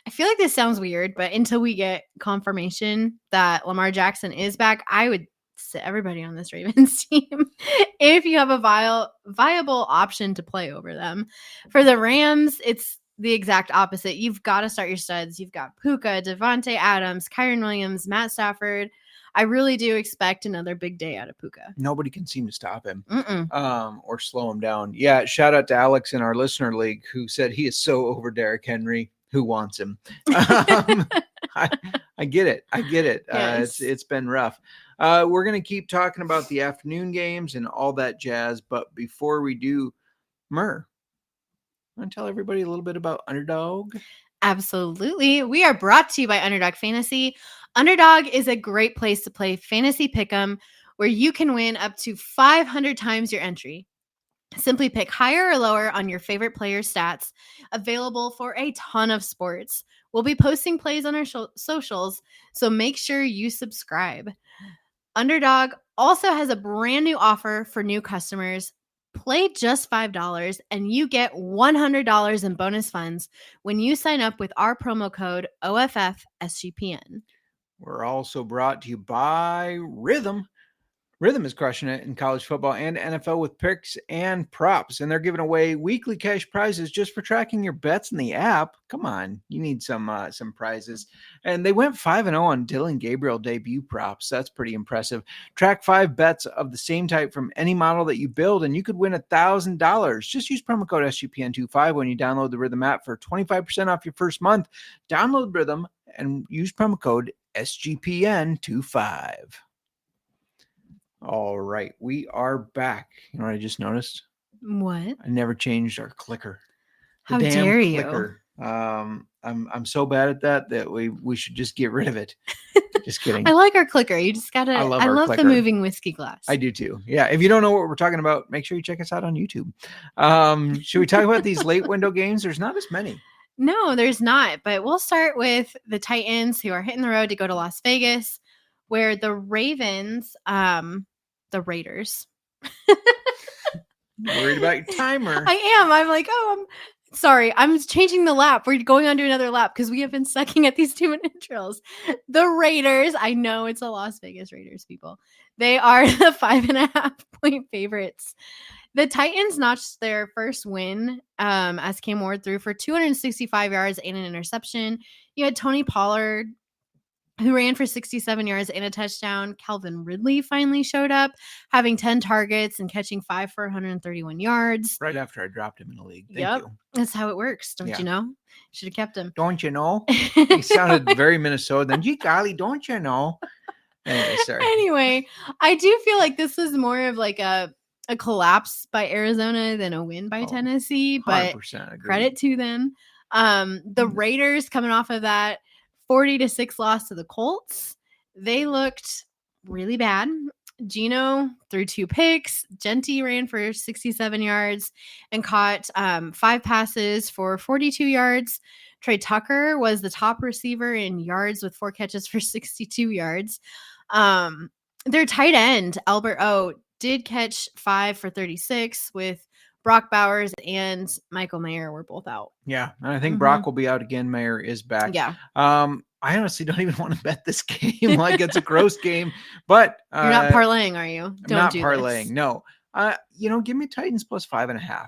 feel like this sounds weird, but until we get confirmation that Lamar Jackson is back, I would sit everybody on this Ravens team if you have a viable option to play over them. For the Rams, it's the exact opposite. You've got to start your studs. You've got Puka, Devontae Adams, Kyren Williams, Matt Stafford. I really do expect another big day out of Puka. Nobody can seem to stop him or slow him down. Yeah, shout out to Alex in our listener league who said he is so over Derrick Henry. Who wants him? I get it. I get it. Yes. It's been rough. We're going to keep talking about the afternoon games and all that jazz. But before we do, Mir, want to tell everybody a little bit about Underdog? Absolutely. We are brought to you by Underdog Fantasy. Underdog is a great place to play fantasy pick'em where you can win up to 500 times your entry. Simply pick higher or lower on your favorite player's stats, available for a ton of sports. We'll be posting plays on our socials, so make sure you subscribe. Underdog also has a brand new offer for new customers. Play just $5 and you get $100 in bonus funds when you sign up with our promo code OFFSGPN. We're also brought to you by Rhythm. Rhythm is crushing it in college football and NFL with picks and props, and they're giving away weekly cash prizes just for tracking your bets in the app. Come on, you need some prizes. And they went 5-0 on Dylan Gabriel debut props. That's pretty impressive. Track 5 bets of the same type from any model that you build, and you could win $1,000. Just use promo code SGPN25 when you download the Rhythm app for 25% off your first month. Download Rhythm and use promo code SGPN25. All right, we are back. You know what I just noticed? What? I never changed our clicker. How dare you? Clicker. I'm so bad at that we should just get rid of it. Just kidding. I like our clicker. You just gotta. I love the moving whiskey glass. I do too. Yeah. If you don't know what we're talking about, make sure you check us out on YouTube. Should we talk about these late window games? There's not as many. No, there's not. But we'll start with the Titans, who are hitting the road to go to Las Vegas, where the Ravens, the Raiders. Worried about your timer. I am. I'm like, I'm sorry. I'm changing the lap. We're going on to another lap because we have been sucking at these 2-minute drills. The Raiders, I know it's a Las Vegas Raiders, people. They are the 5.5 point favorites. The Titans notched their first win as Cam Ward threw for 265 yards and an interception. You had Tony Pollard, who ran for 67 yards and a touchdown. Calvin Ridley finally showed up, having 10 targets and catching 5 for 131 yards. Right after I dropped him in the league. Thank you. That's how it works. Don't you know? Should have kept him. Don't you know? He sounded very Minnesotan. Gee golly, don't you know? Anyway, sorry. Anyway, I do feel like this was more of like a collapse by Arizona than a win by Tennessee, but credit to them. The Raiders coming off of that 40-6 loss to the Colts, they looked really bad. Geno threw 2 picks. Genty ran for 67 yards and caught 5 passes for 42 yards. Trey Tucker was the top receiver in yards with 4 catches for 62 yards. Their tight end, Albert O, did catch 5 for 36 with Brock Bowers and Michael Mayer were both out. Yeah, and I think Brock will be out again. Mayer is back. Yeah. I honestly don't even want to bet this game like it's a gross game, but you're not parlaying, are you? I'm not parlaying. No. Give me Titans plus 5.5.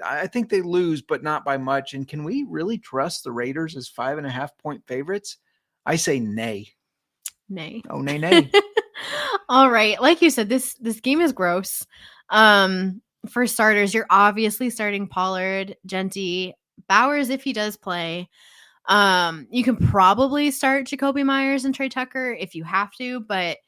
I think they lose, but not by much. And can we really trust the Raiders as 5.5 point favorites? I say nay. Nay. Oh, nay. All right. Like you said, this game is gross. For starters, you're obviously starting Pollard, Genty, Bowers if he does play. You can probably start Jacoby Myers and Trey Tucker if you have to, but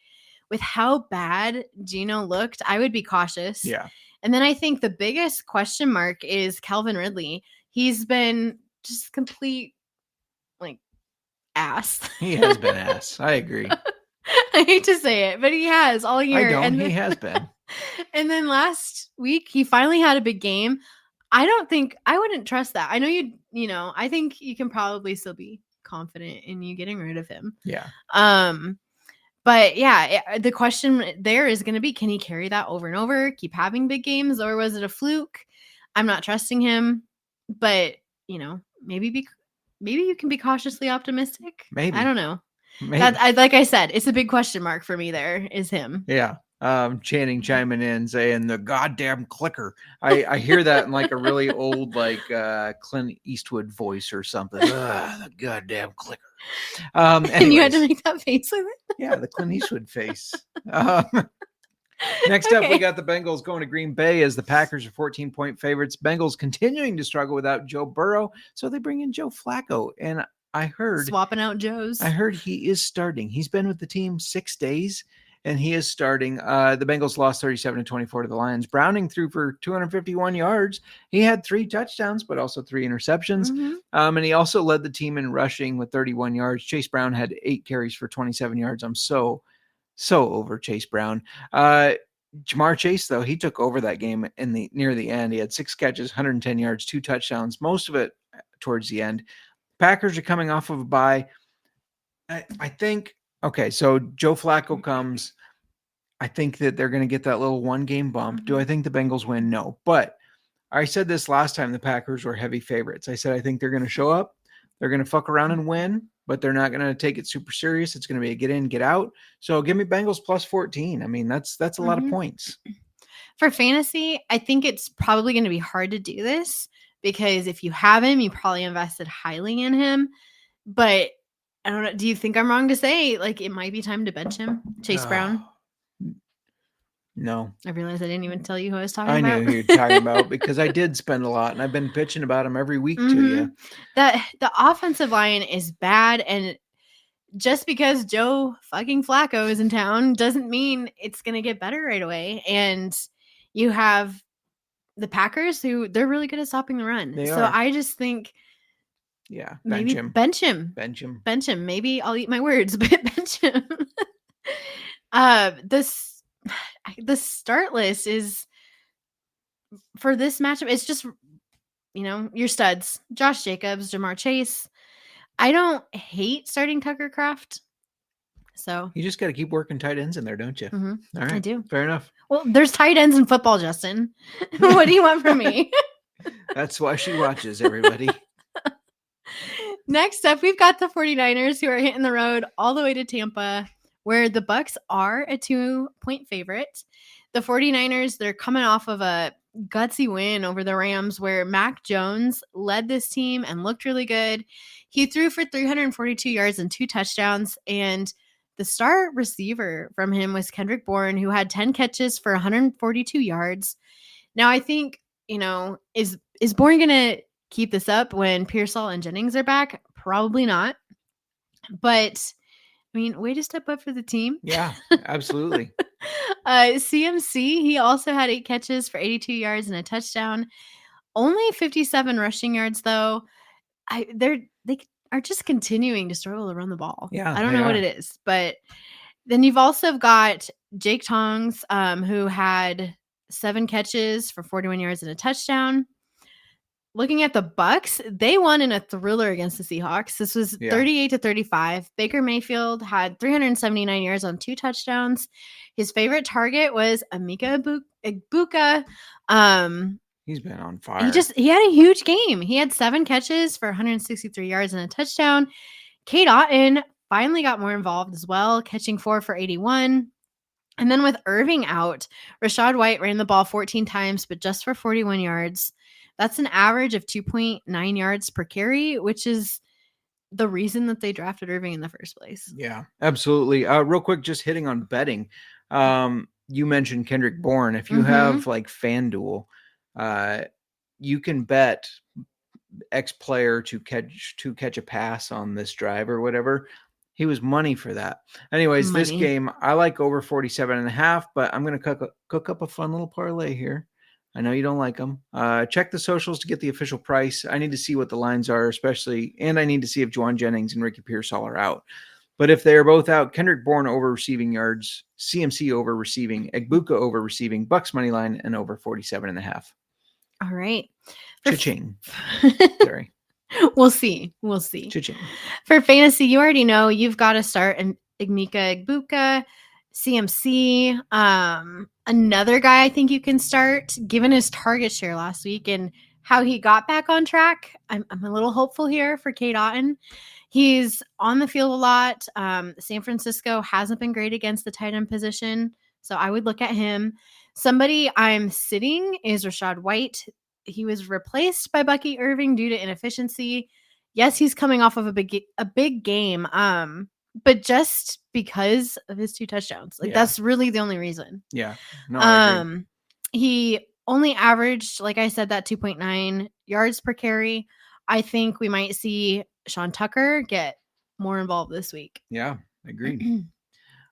with how bad Geno looked, I would be cautious. Yeah. And then I think the biggest question mark is Calvin Ridley. He's been just complete ass. He has been ass. I agree. I hate to say it, but he has all year. I don't. He has been. And then last week, he finally had a big game. I wouldn't trust that. I know I think you can probably still be confident in you getting rid of him. Yeah. But yeah, the question there is going to be, can he carry that over and over, keep having big games, or was it a fluke? I'm not trusting him, but maybe you can be cautiously optimistic. Maybe. I don't know. Like I said, it's a big question mark for me. There is him. Yeah. Channing chiming in saying the goddamn clicker. I hear that in like a really old Clint Eastwood voice or something. The goddamn clicker. And you had to make that face with it. Yeah, the Clint Eastwood face. Next up, we got the Bengals going to Green Bay as the Packers are 14-point favorites. Bengals continuing to struggle without Joe Burrow, so they bring in Joe Flacco. And I heard swapping out Joes. I heard he is starting. He's been with the team 6 days, and he is starting. The Bengals lost 37-24 to the Lions. Browning threw for 251 yards. He had 3 touchdowns, but also 3 interceptions. And he also led the team in rushing with 31 yards. Chase Brown had 8 carries for 27 yards. I'm so over Chase Brown. Jamar Chase, though, he took over that game near the end. He had 6 catches, 110 yards, 2 touchdowns, most of it towards the end. Packers are coming off of a bye. I think, okay, so Joe Flacco comes. I think that they're going to get that little 1-game bump. Do I think the Bengals win? No. But I said this last time the Packers were heavy favorites. I said I think they're going to show up. They're going to fuck around and win, but they're not going to take it super serious. It's going to be a get in, get out. So give me Bengals plus 14. I mean, that's a lot of points. For fantasy, I think it's probably going to be hard to do this because if you have him, you probably invested highly in him. But I don't know. Do you think I'm wrong to say like it might be time to bench him, Chase Brown? No. I realized I didn't even tell you who I was talking about. I knew who you're talking about because I did spend a lot and I've been pitching about him every week to you. The offensive line is bad, and just because Joe fucking Flacco is in town doesn't mean it's going to get better right away. And you have the Packers who they're really good at stopping the run. They so are. I just think bench him. Bench him. Maybe I'll eat my words, but bench him. The start list is for this matchup. It's just, your studs, Josh Jacobs, Jamar Chase. I don't hate starting Tucker Kraft. So you just got to keep working tight ends in there, don't you? All right. I do. Fair enough. Well, there's tight ends in football, Justin. What do you want from me? That's why she watches, everybody. Next up, we've got the 49ers who are hitting the road all the way to Tampa, where the Bucs are a 2-point favorite. The 49ers, they're coming off of a gutsy win over the Rams where Mac Jones led this team and looked really good. He threw for 342 yards and 2 touchdowns, and the star receiver from him was Kendrick Bourne, who had 10 catches for 142 yards. Now, I think, is Bourne going to keep this up when Pearsall and Jennings are back? Probably not. But way to step up for the team. Yeah, absolutely. CMC, he also had 8 catches for 82 yards and a touchdown. Only 57 rushing yards, though. They are just continuing to struggle to run the ball. Yeah, I don't know what it is. But then you've also got Jake Tongs, who had 7 catches for 41 yards and a touchdown. Looking at the Bucs, they won in a thriller against the Seahawks. This was 38-35. Baker Mayfield had 379 yards on 2 touchdowns. His favorite target was Emeka Egbuka. He's been on fire. He had a huge game. He had 7 catches for 163 yards and a touchdown. Cade Otton finally got more involved as well, catching 4 for 81. And then with Irving out, Rachaad White ran the ball 14 times, but just for 41 yards. That's an average of 2.9 yards per carry, which is the reason that they drafted Irving in the first place. Yeah, absolutely. Real quick, just hitting on betting. You mentioned Kendrick Bourne. If you have like FanDuel, you can bet X player to catch a pass on this drive or whatever. He was money for that. Anyways, this game, I like over 47.5, but I'm going to cook up a fun little parlay here. I know you don't like them. Check the socials to get the official price. I need to see what the lines are, and I need to see if Juwan Jennings and Ricky Pearsall are out. But if they are both out, Kendrick Bourne over receiving yards, CMC over receiving, Egbuka over receiving, Bucs money line, and over 47.5. All right. Cha-ching. Sorry. We'll see. Cha-ching. For fantasy, you already know you've got to start an Emeka Egbuka, CMC. Another guy I think you can start, given his target share last week and how he got back on track. I'm a little hopeful here for Cade Otton. He's on the field a lot. San Francisco hasn't been great against the tight end position, so I would look at him. Somebody I'm sitting is Rachaad White. He was replaced by Bucky Irving due to inefficiency. Yes, he's coming off of a big game. but just because of his 2 touchdowns. Like, that's really the only reason. Yeah. No, I agree. He only averaged, like I said, that 2.9 yards per carry. I think we might see Sean Tucker get more involved this week. Yeah, agreed.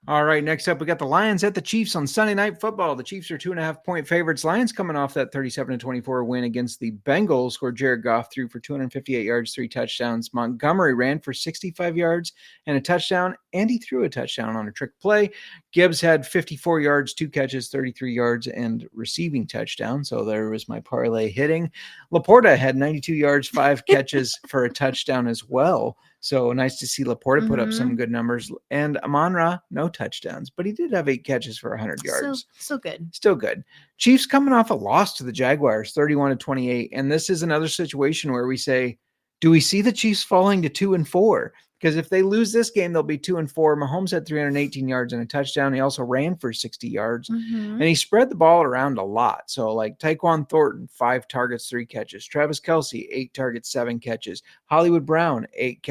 All right, next up, we got the Lions at the Chiefs on Sunday Night Football. The Chiefs are 2.5-point favorites. Lions coming off that 37-24 win against the Bengals, where Jared Goff threw for 258 yards, 3 touchdowns. Montgomery ran for 65 yards and a touchdown, and he threw a touchdown on a trick play. Gibbs had 54 yards, 2 catches, 33 yards, and receiving touchdown. So there was my parlay hitting. Laporta had 92 yards, 5 catches for a touchdown as well. So nice to see Laporta put up some good numbers. And Amon-Ra, no touchdowns, but he did have 8 catches for 100 yards. Still good. Still good. Chiefs coming off a loss to the Jaguars, 31-28. And this is another situation where we say, do we see the Chiefs falling to 2-4? Because if they lose this game, they'll be 2-4. Mahomes had 318 yards and a touchdown. He also ran for 60 yards. And he spread the ball around a lot. So like Tyquan Thornton, 5 targets, 3 catches. Travis Kelce, 8 targets, 7 catches. Hollywood Brown, 8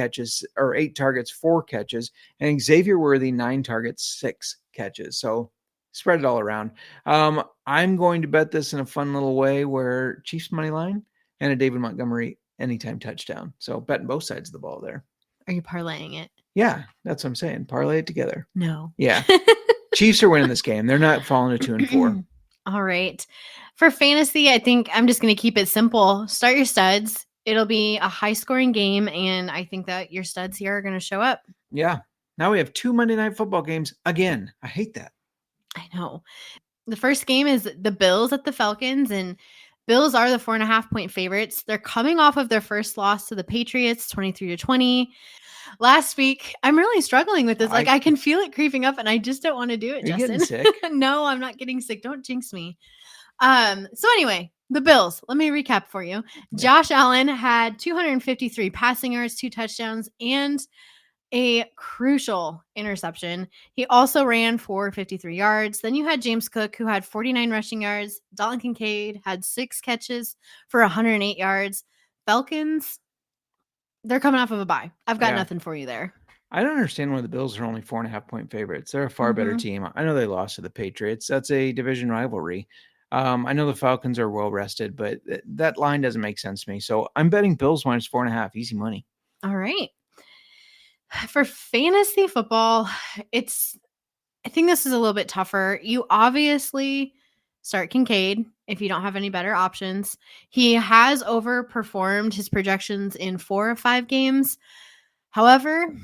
targets, 4 catches. And Xavier Worthy, 9 targets, 6 catches. So spread it all around. I'm going to bet this in a fun little way where Chiefs money line and a David Montgomery anytime touchdown. So betting both sides of the ball there. Are you parlaying it? Yeah, that's what I'm saying. Parlay it together. No. Yeah. Chiefs are winning this game. They're not falling to 2-4. All right. For fantasy, I think I'm just going to keep it simple. Start your studs. It'll be a high-scoring game, and I think that your studs here are going to show up. Yeah. Now we have 2 Monday Night Football games again. I hate that. I know. The first game is the Bills at the Falcons, and Bills are the 4.5-point favorites. They're coming off of their first loss to the Patriots, 23-20. Last week, I'm really struggling with this. Like, I can feel it creeping up, and I just don't want to do it, Are you Justin. getting sick? No, I'm not getting sick. Don't jinx me. So anyway, the Bills. Let me recap for you. Josh Allen had 253 passing yards, 2 touchdowns, and a crucial interception. He also ran for 53 yards. Then you had James Cook, who had 49 rushing yards. Dalton Kincaid had 6 catches for 108 yards. Falcons, they're coming off of a bye. I've got nothing for you there. I don't understand why the Bills are only 4.5-point favorites. They're a far better team. I know they lost to the Patriots. That's a division rivalry. I know the Falcons are well rested, but that line doesn't make sense to me. So I'm betting Bills minus 4.5. Easy money. All right. For fantasy football, I think this is a little bit tougher. You obviously start Kincaid if you don't have any better options. He has overperformed his projections in 4 of 5 games. However,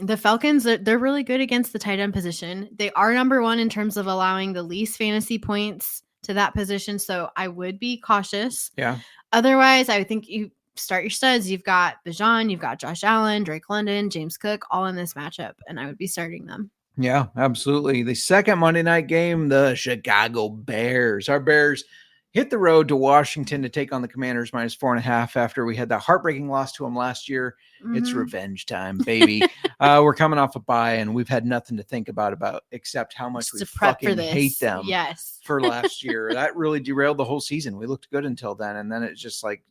the Falcons, they're really good against the tight end position. They are number 1 in terms of allowing the least fantasy points to that position. So I would be cautious. Yeah. Otherwise, I think you start your studs. You've got Bijan, you've got Josh Allen, Drake London, James Cook, all in this matchup, and I would be starting them. Yeah, absolutely. The second Monday night game, the Chicago Bears. Our Bears hit the road to Washington to take on the Commanders minus 4.5 after we had that heartbreaking loss to them last year. It's revenge time, baby. We're coming off a bye, and we've had nothing to think about except how much we fucking hate them for last year. That really derailed the whole season. We looked good until then, and then it's just like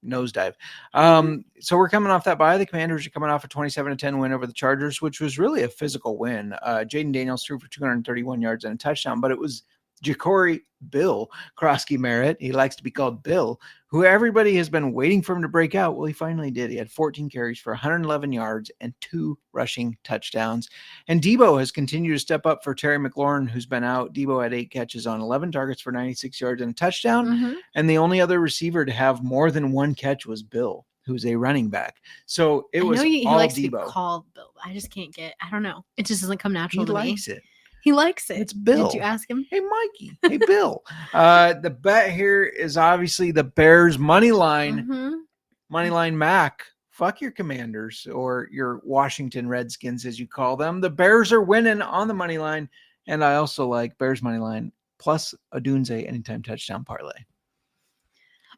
nosedive. So we're coming off that bye. The Commanders are coming off a 27-10 win over the Chargers, which was really a physical win. Jaden Daniels threw for 231 yards and a touchdown, but it was Ja'Cory Bill Krosky Merritt. He likes to be called Bill, who everybody has been waiting for him to break out. Well, he finally did. He had 14 carries for 111 yards and 2 rushing touchdowns. And Debo has continued to step up for Terry McLaurin, who's been out. Debo had 8 catches on 11 targets for 96 yards and a touchdown. And the only other receiver to have more than 1 catch was Bill, who's a running back. So it was he all likes Debo. To be called Bill. I just can't I don't know. It just doesn't come natural to me. He likes it. He likes it. It's Bill. Did you ask him? Hey, Mikey. Hey, Bill. The bet here is obviously the Bears money line. Money line Mac. Fuck your Commanders or your Washington Redskins, as you call them. The Bears are winning on the money line. And I also like Bears money line plus a Dunze anytime touchdown parlay.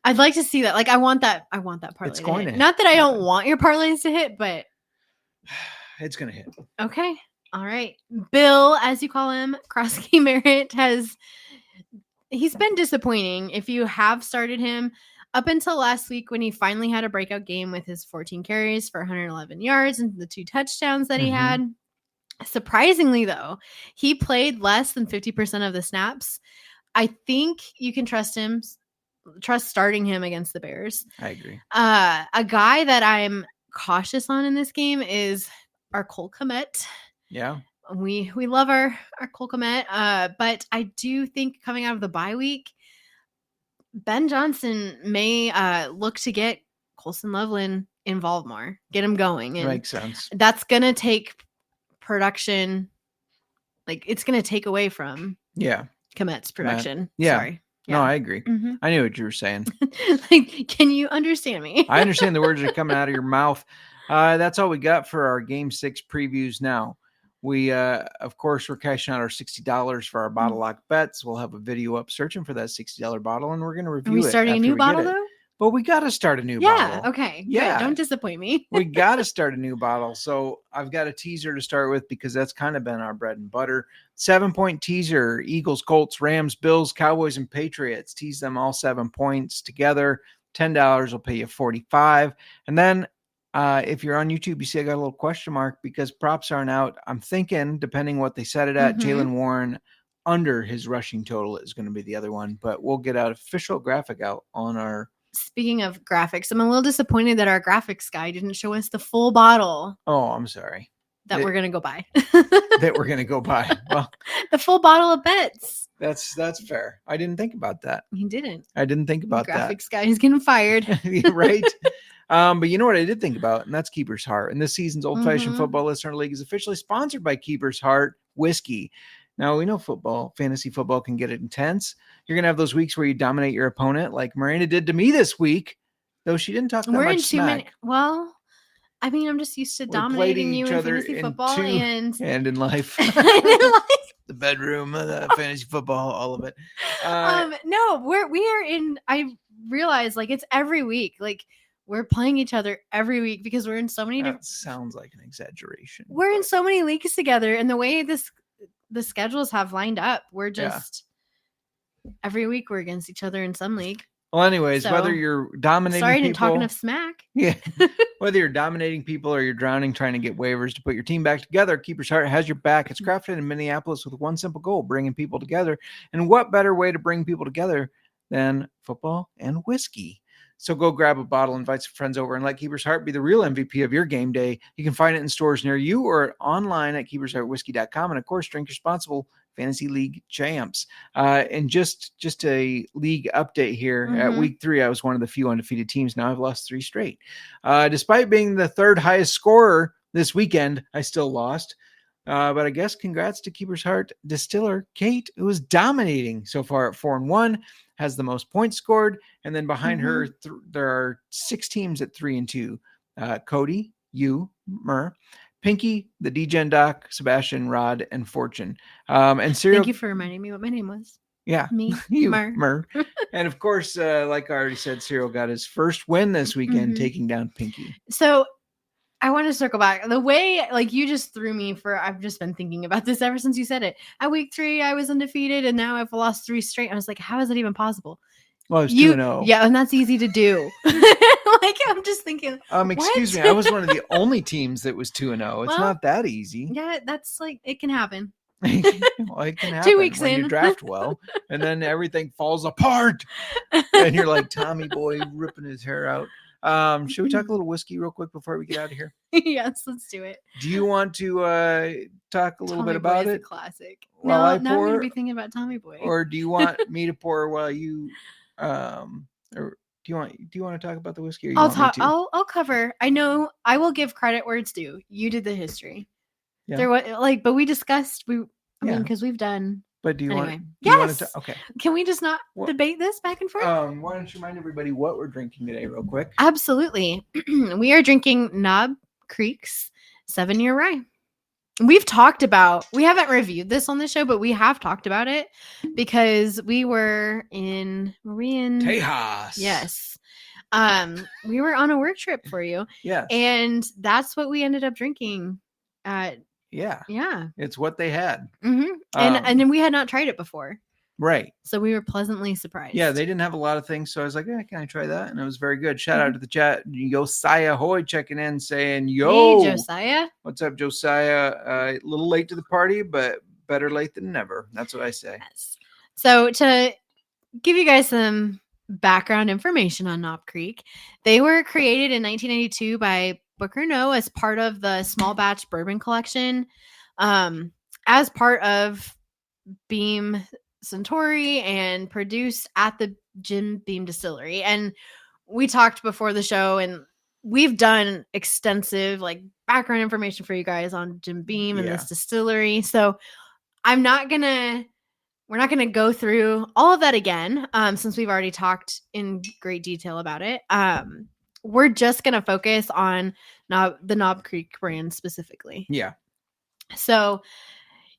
I'd like to see that. Like, I want that parlay. It's going to hit. Not that I don't want your parlays to hit, but it's going to hit. Okay. All right. Bill, as you call him, Krosky Merritt he's been disappointing. If you have started him, up until last week when he finally had a breakout game with his 14 carries for 111 yards and the 2 touchdowns that he had. Surprisingly, though, he played less than 50% of the snaps. I think you can trust starting him against the Bears. I agree. A guy that I'm cautious on in this game is our Cole Kmet. Yeah. We love our Cole Kmet, but I do think coming out of the bye week, Ben Johnson may look to get Colson Loveland involved more, get him going. And makes sense. That's going to take production. Like, it's going to take away from Kmet's production. Yeah. Sorry. Yeah. No, I agree. I knew what you were saying. Like, can you understand me? I understand the words that are coming out of your mouth. That's all we got for our Game 6 previews now. We, of course, we're cashing out our $60 for our bottle lock bets. We'll have a video up searching for that $60 bottle, and we're going to review it. Are we starting a new bottle, though? But we got to start a new bottle. Yeah, okay. Yeah. Good. Don't disappoint me. We got to start a new bottle. So I've got a teaser to start with because that's kind of been our bread and butter. 7-point teaser: Eagles, Colts, Rams, Bills, Cowboys, and Patriots. Tease them all 7 points together. $10 will pay you $45. And then if you're on YouTube, you see I got a little question mark because props aren't out. I'm thinking, depending what they set it at, Jaylen Warren under his rushing total is going to be the other one. But we'll get an official graphic out on our... Speaking of graphics, I'm a little disappointed that our graphics guy didn't show us the full bottle. Oh, I'm sorry. We're going to go buy. That we're going to go buy. Well, the full bottle of bets. That's fair. I didn't think about that. You didn't. I didn't think about the graphics guy is getting fired. Right. But you know what I did think about, and that's Keeper's Heart. And this season's Old-Fashioned Football Listener League is officially sponsored by Keeper's Heart Whiskey. Now, we know fantasy football can get intense. You're going to have those weeks where you dominate your opponent like Miranda did to me this week, though she didn't talk that much smack. Well, I mean, I'm just used to dominating you in fantasy football and in life. The bedroom, the fantasy football, all of it. No, we are in, I realize, like, it's every week. Like, we're playing each other every week because we're in so many different... sounds like an exaggeration. We're in so many leagues together, and the way the schedules have lined up, we're just every week we're against each other in some league. Well, anyways, whether you're dominating sorry, people... I didn't talk enough smack. Yeah. Whether you're dominating people or you're drowning trying to get waivers to put your team back together, Keeper's Heart has your back. It's crafted in Minneapolis with one simple goal, bringing people together. And what better way to bring people together than football and whiskey? So go grab a bottle, invite some friends over, and let Keeper's Heart be the real MVP of your game day. You can find it in stores near you or online at keepersheartwhiskey.com. And, of course, drink responsible. Fantasy League champs. And just a league update here. At week 3, I was one of the few undefeated teams. Now I've lost 3 straight. Despite being the 3rd highest scorer this weekend, I still lost. But I guess congrats to Keeper's Heart distiller Kate, who is dominating so far at 4-1, has the most points scored. And then behind her, there are 6 teams at 3-2. Cody, you, Mir, Pinky, the D-Gen Doc, Sebastian, Rod, and Fortune. And Serial. Thank you for reminding me what my name was. Yeah. Me, you, Mir. And of course, like I already said, Serial got his first win this weekend, taking down Pinky. So I want to circle back. The way, like, you just threw me I've just been thinking about this ever since you said it. At week 3, I was undefeated, and now I've lost 3 straight. I was like, how is that even possible? Well, it's 2-0. Yeah, and that's easy to do. Like, I'm just thinking. Excuse me, I was one of the only teams that was 2-0. It's not that easy. Yeah, that's like, it can happen. Well, it can happen 2 weeks when in. you draft well, and then everything falls apart, and you're like Tommy Boy ripping his hair out. Should we talk a little whiskey real quick before we get out of here? Yes, let's do it. Do you want to talk a little bit about it? A classic. While I now pour, I'm gonna be thinking about Tommy Boy. Or do you want me to pour while you or do you want to talk about the whiskey? Or I'll cover. I know I will give credit where it's due. You did the history. Yeah. There was but we discussed I mean, because we've done. But do you anyway. want? Yes. Okay. Can we just not debate this back and forth? Why don't you remind everybody what we're drinking today, real quick? Absolutely. We are drinking Knob Creek's 7-year rye. We haven't reviewed this on the show, but we have talked about it because we were in Tejas. Yes. We were on a work trip for you. Yes. And that's what we ended up drinking. Yeah. Yeah. It's what they had. And then we had not tried it before. Right. So we were pleasantly surprised. Yeah, they didn't have a lot of things. So I was like, can I try that? And it was very good. Shout out to the chat. Josiah Hoy checking in saying, yo. Hey, Josiah. What's up, Josiah? A little late to the party, but better late than never. That's what I say. Yes. So to give you guys some background information on Knob Creek, they were created in 1992 by Booker No as part of the small batch bourbon collection, as part of Beam Suntory, and produced at the Jim Beam Distillery. And we talked before the show, and we've done extensive like background information for you guys on Jim Beam and this distillery. So we're not gonna go through all of that again, since we've already talked in great detail about it. We're just gonna focus on the Knob Creek brand specifically. Yeah. So,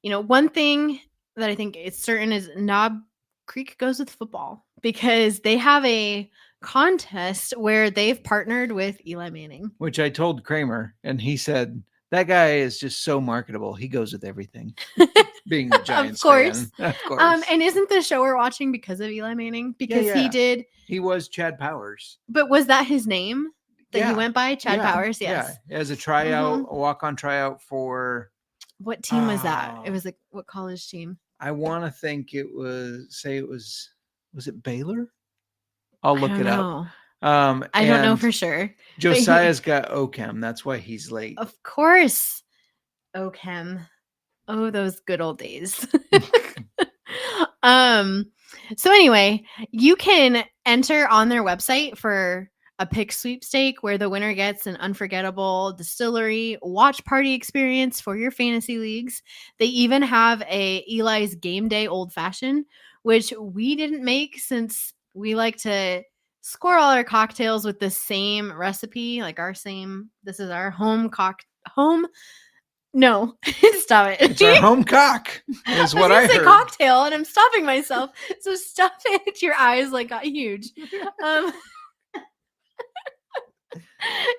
one thing that I think is certain is Knob Creek goes with football, because they have a contest where they've partnered with Eli Manning. Which I told Kramer, and he said, that guy is just so marketable. He goes with everything. Being the Giants fan. Of course. And isn't the show we're watching because of Eli Manning? Because he was Chad Powers. But was that his name that he went by? Chad Powers, yes. Yeah, as a tryout, a walk-on tryout for... What team was that? It was like, what college team? I want to think it was it Baylor? I'll look it up. I don't know for sure. Josiah's got OChem. That's why he's late. Of course. OChem. Oh, those good old days. So anyway, you can enter on their website for a pick sweepstake where the winner gets an unforgettable distillery watch party experience for your fantasy leagues. They even have a Eli's Game Day Old Fashioned, which we didn't make since we like to score all our cocktails with the same recipe, like this is our no, stop it. It's our home cock, is what I heard. Cocktail, and I'm stopping myself. So stop it. Your eyes got huge.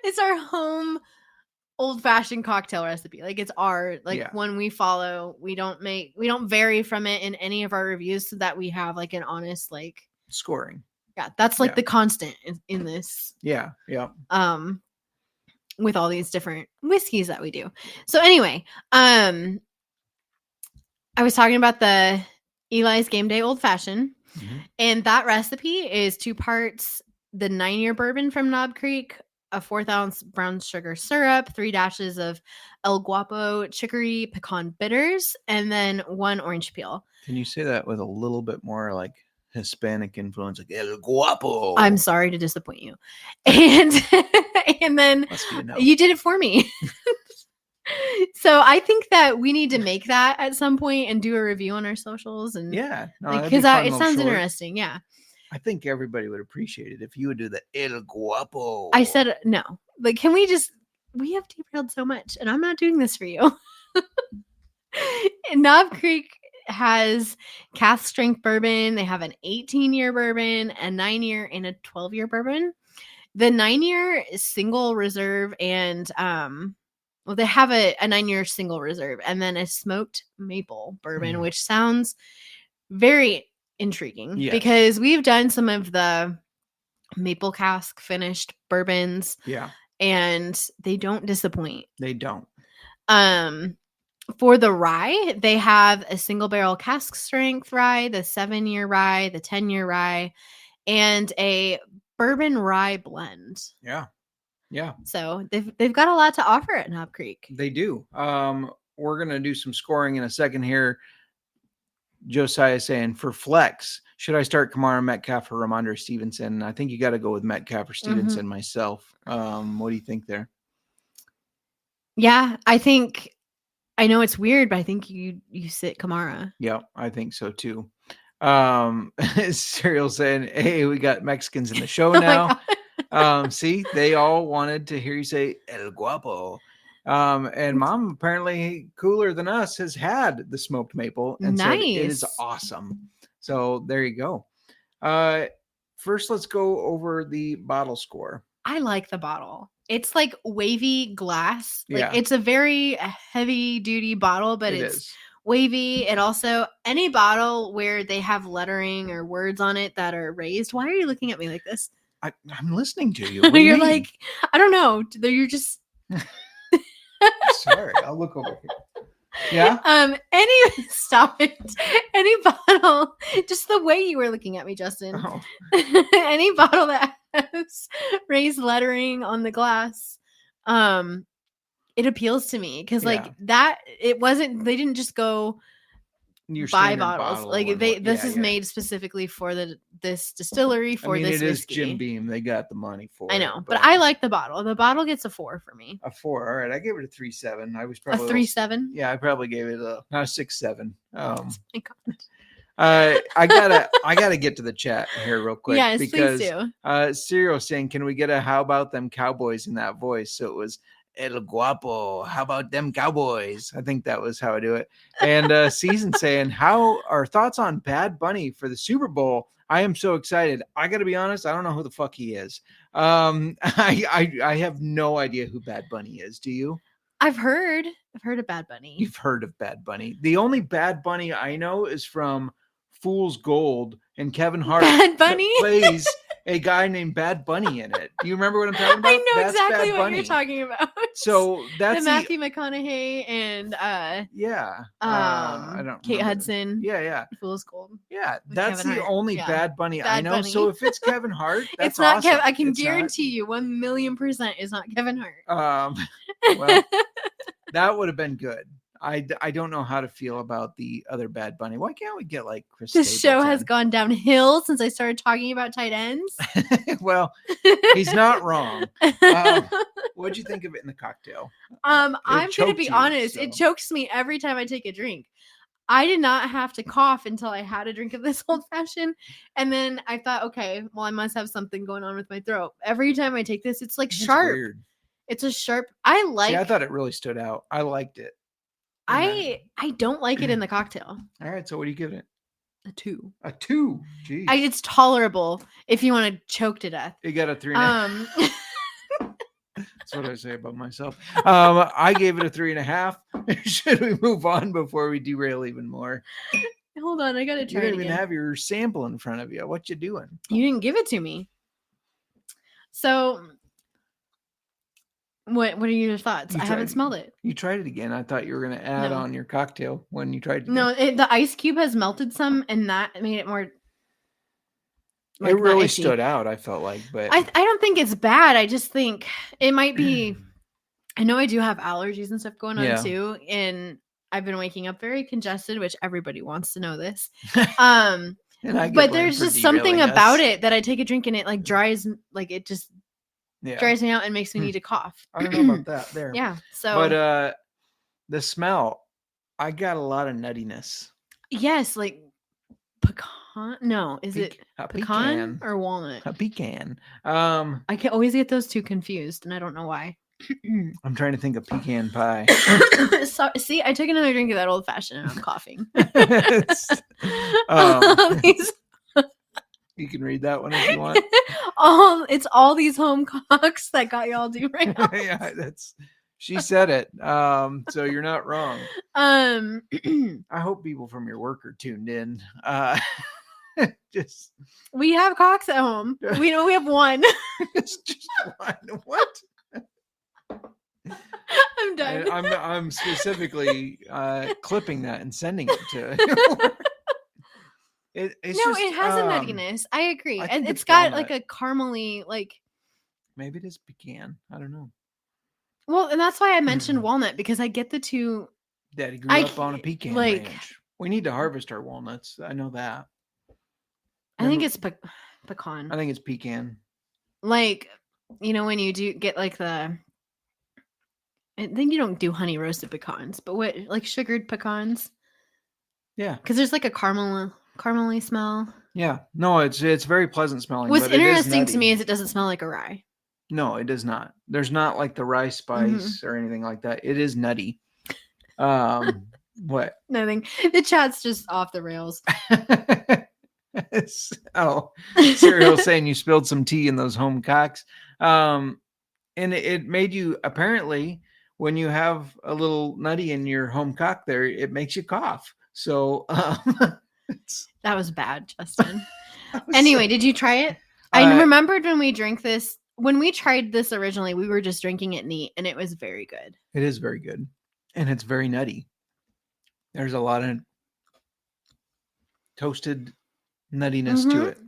It's our home old-fashioned cocktail recipe. Like, it's our one we follow. We don't vary from it in any of our reviews, so that we have like an honest scoring. Yeah, that's the constant in this. Yeah. With all these different whiskeys that we do. So anyway, I was talking about the Eli's Game Day Old Fashioned, and that recipe is 2 parts the 9-year bourbon from Knob Creek, a 4th ounce brown sugar syrup, 3 dashes of El Guapo chicory pecan bitters, and then 1 orange peel. Can you say that with a little bit more like Hispanic influence, like El Guapo? I'm sorry to disappoint you. And then you did it for me. So I think that we need to make that at some point and do a review on our socials. And because it sounds interesting. Yeah. I think everybody would appreciate it if you would do the El Guapo. I said no. Can we have derailed so much, and I'm not doing this for you. Knob Creek has cask strength bourbon. They have an 18-year bourbon, a 9-year, and a 12-year bourbon. The 9-year is single reserve, and they have a 9-year single reserve, and then a smoked maple bourbon, which sounds very intriguing because we've done some of the maple cask finished bourbons. Yeah. And they don't disappoint. They don't. For the rye, they have a single barrel cask strength rye, the 7-year rye, the 10-year rye, and a bourbon rye blend. Yeah. Yeah. So they've got a lot to offer at Knob Creek. They do. We're going to do some scoring in a second here. Josiah saying, for flex, should I start Kamara, Metcalf, or Ramondre Stevenson? I think you got to go with Metcalf or Stevenson myself. What do you think there? Yeah, I know it's weird, but I think you sit Kamara. Yeah, I think so too. Serial saying, hey, we got Mexicans in the show now. See, they all wanted to hear you say El Guapo. And Mom, apparently cooler than us, has had the smoked maple and said it is awesome. So there you go. First, let's go over the bottle score. I like the bottle. It's like wavy glass. It's a very heavy duty bottle, but it's wavy. It also, any bottle where they have lettering or words on it that are raised. Why are you looking at me like this? I'm listening to you. What do you You're mean? like, I don't know. You're just. Sorry, I'll look over here. Yeah. Stop it. Any bottle, just the way you were looking at me, Justin. Oh. Any bottle that has raised lettering on the glass, it appeals to me because like that. It wasn't. They didn't just go buy bottles. Like this is made specifically for this distillery for this whiskey. It is Jim Beam. They got the money for it. I know, but I like the bottle. The bottle gets a 4 for me. A 4. All right, I gave it a 3.7. I was probably a 3.7. Yeah, I probably gave it not a 6.7. Oh my God. I gotta get to the chat here real quick. Yes, because please do. Serial saying, can we get a how about them Cowboys in that voice? So it was El Guapo, how about them Cowboys? I think that was how I do it. And Season saying, how are thoughts on Bad Bunny for the Super Bowl? I am so excited. I gotta be honest, I don't know who the fuck he is. I have no idea who Bad Bunny is. Do you? I've heard of Bad Bunny. You've heard of Bad Bunny. The only Bad Bunny I know is from Fool's Gold, and Kevin Hart Bad Bunny plays a guy named Bad Bunny in it. Do you remember what I'm talking about? I know that's exactly Bad what Bunny. you're talking about. So that's the Matthew McConaughey and I don't Kate remember. Hudson. Yeah. Fool's Gold. Yeah, that's the only Bad Bunny Bad I know. Bunny. So if it's Kevin Hart, that's it's not awesome. Kevin. I can guarantee you 1,000,000% is not Kevin Hart. Well, that would have been good. I don't know how to feel about the other Bad Bunny. Why can't we get like Chris This show Stapleton? has gone downhill since I started talking about tight ends. Well, he's not wrong. What'd you think of it in the cocktail? I'm gonna be honest. It chokes me every time I take a drink. I did not have to cough until I had a drink of this old fashioned. And then I thought, okay, well, I must have something going on with my throat. Every time I take this, it's like sharp. Weird. It's a sharp. I thought it really stood out. I liked it. I don't like it in the cocktail. All right, so what do you give it? A 2. A 2. Jeez. It's tolerable if you want to choke to death. You got a 3.5. That's what I say about myself. I gave it a 3.5. Should we move on before we derail even more? Hold on, I gotta try. You didn't even have your sample in front of you. What you doing? You didn't give it to me. So what are your thoughts? I haven't smelled it. You tried it again. I thought you were going to add on your cocktail when you tried to. No, the ice cube has melted some, and that made it more. It really stood out, I felt like. But I don't think it's bad. I just think it might be. I know I do have allergies and stuff going on too, and I've been waking up very congested, which everybody wants to know this. But there's just something about it that I take a drink and it like dries, like it just dries me out and makes me need to cough. I don't know about that there. Yeah. So, but the smell, I got a lot of nuttiness. Yes, like pecan. No, is it pecan or walnut? A pecan. I can always get those two confused, and I don't know why. I'm trying to think of pecan pie. So, see, I took another drink of that old fashioned, and I'm coughing. You can read that one if you want. It's all these home cocks that got y'all do right now. Yeah, she said it. So you're not wrong. I hope people from your work are tuned in. We have cocks at home. We know we have one. It's just one. What? I'm done. I'm specifically clipping that and sending it to. It has a nuttiness. I agree, and it's got like a caramely, like maybe it is pecan. I don't know. Well, and that's why I mentioned walnut because I get the two. Daddy grew up on a pecan ranch. We need to harvest our walnuts. I know that. I think it's pecan. I think it's pecan. Like, when you do get like I think you don't do honey roasted pecans, but what, like sugared pecans? Yeah. Because there's like a caramely smell. Yeah. No, it's very pleasant smelling. What's interesting to me is it doesn't smell like a rye. No, it does not. There's not like the rye spice or anything like that. It is nutty. What? Nothing. The chat's just off the rails. Serial saying you spilled some tea in those home cocks. And it made you apparently when you have a little nutty in your home cock there, it makes you cough. So that was bad, Justin. Anyway, did you try it? I remembered when we drank this. When we tried this originally, we were just drinking it neat, and it was very good. It is very good, and it's very nutty. There's a lot of toasted nuttiness to it.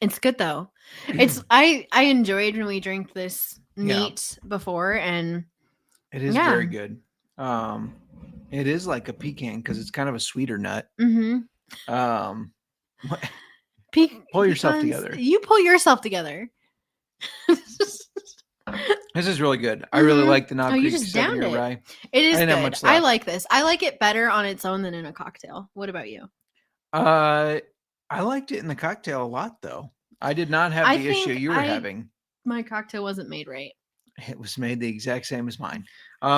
It's good though. It's I enjoyed when we drank this neat before, and it is very good. It is like a pecan because it's kind of a sweeter nut. Pull yourself together. You pull yourself together. This is really good. I really like the Knob Creek you just downed it. Rye. It is good. I like this. I like it better on its own than in a cocktail. What about you? I liked it in the cocktail a lot, though. I did not have the issue you were having. My cocktail wasn't made right. It was made the exact same as mine.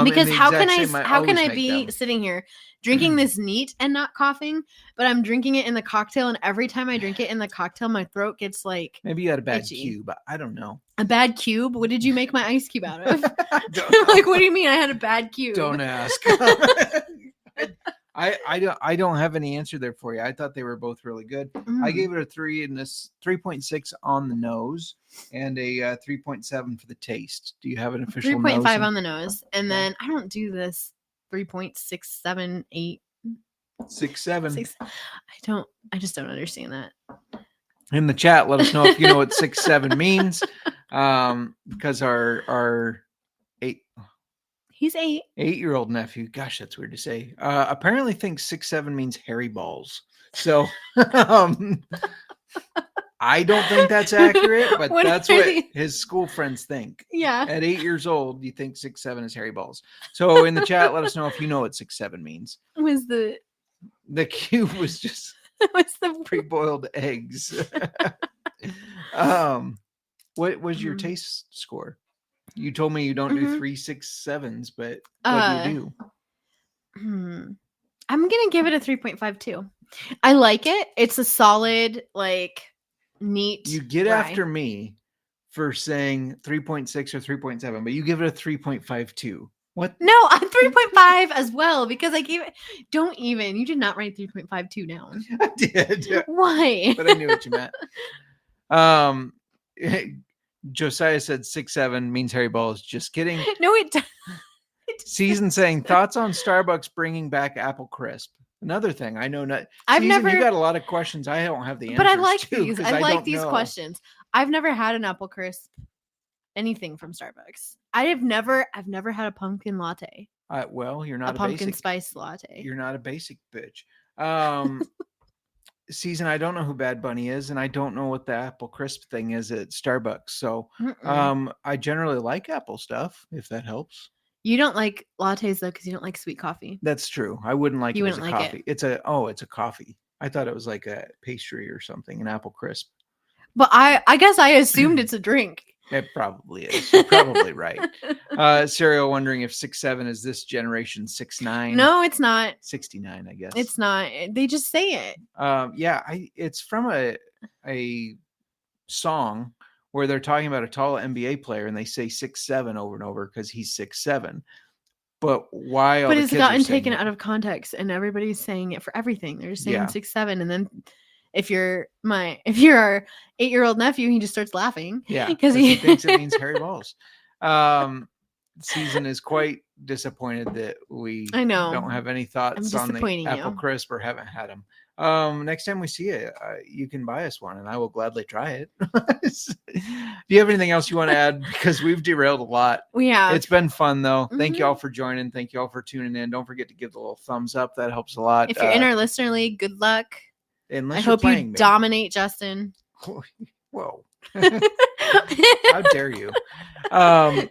Because how can I be sitting here drinking this neat and not coughing, but I'm drinking it in the cocktail, and every time I drink it in the cocktail, my throat gets like maybe you had a bad itchy. cube. I don't know. A bad cube? What did you make my ice cube out of? Like, what do you mean I had a bad cube? Don't ask. I don't have any answer there for you. I thought they were both really good. I gave it a 3 in this 3.6 on the nose and a 3.7 for the taste. Do you have an official 3.5 on the nose, and then I don't do this 3.678 6.7. I just don't understand that. In the chat, let us know if you know what 6.7 means. Because our 8. He's 8. 8-year-old nephew. Gosh, that's weird to say. Apparently thinks 6.7 means hairy balls. So I don't think that's accurate, but that's what his school friends think. Yeah. At 8 years old, you think 6.7 is hairy balls. So in the chat, let us know if you know what 6.7 means. Was the cube was just pre-boiled eggs. What was your taste score? You told me you don't do 3, 6, 7s, but what do you do? I'm gonna give it a 3.52. I like it. It's a solid, like, neat. You get rye. after me for saying 3.6 or 3.7, but you give it a 3.52. What? No, I'm 3.5 as well because I gave it. Don't even. You did not write 3.52 down. I did. Why? But I knew what you meant. Josiah said 6.7 means hairy balls. Just kidding. No, it doesn't. Season saying thoughts on Starbucks bringing back apple crisp. Another thing I know not. I've Season, never. You got a lot of questions. I don't have the answers. But I like to, these. I like these questions. I've never had an apple crisp. Anything from Starbucks. I've never had a pumpkin latte. Well, you're not a pumpkin basic, spice latte. You're not a basic bitch. Season, I don't know who Bad Bunny is, and I don't know what the apple crisp thing is at Starbucks. So, I generally like apple stuff, if that helps. You don't like lattes though, because you don't like sweet coffee. That's true. I wouldn't like it as a like coffee. It's a coffee. I thought it was like a pastry or something, an apple crisp. But I guess I assumed it's a drink. It probably is. You're probably right. Serial wondering if 6.7 is this generation 6.9. No, it's not. 69, I guess. It's not. They just say it. It's from a song where they're talking about a tall NBA player and they say 6'7" over and over because he's 6'7". But why? But it's gotten taken out of context, and everybody's saying it for everything. They're just saying 6'7", and then if you're our 8-year-old nephew, he just starts laughing. Yeah, because he thinks it means hairy balls. Season is quite disappointed that we don't have any thoughts on the apple crisp or haven't had them. Next time we see it, you can buy us one and I will gladly try it. Do you have anything else you want to add? Because we've derailed a lot. We have. It's been fun though. Thank you all for joining. Thank you all for tuning in. Don't forget to give the little thumbs up. That helps a lot. If you're in our listener league, good luck. I hope you dominate Justin. Whoa. How dare you?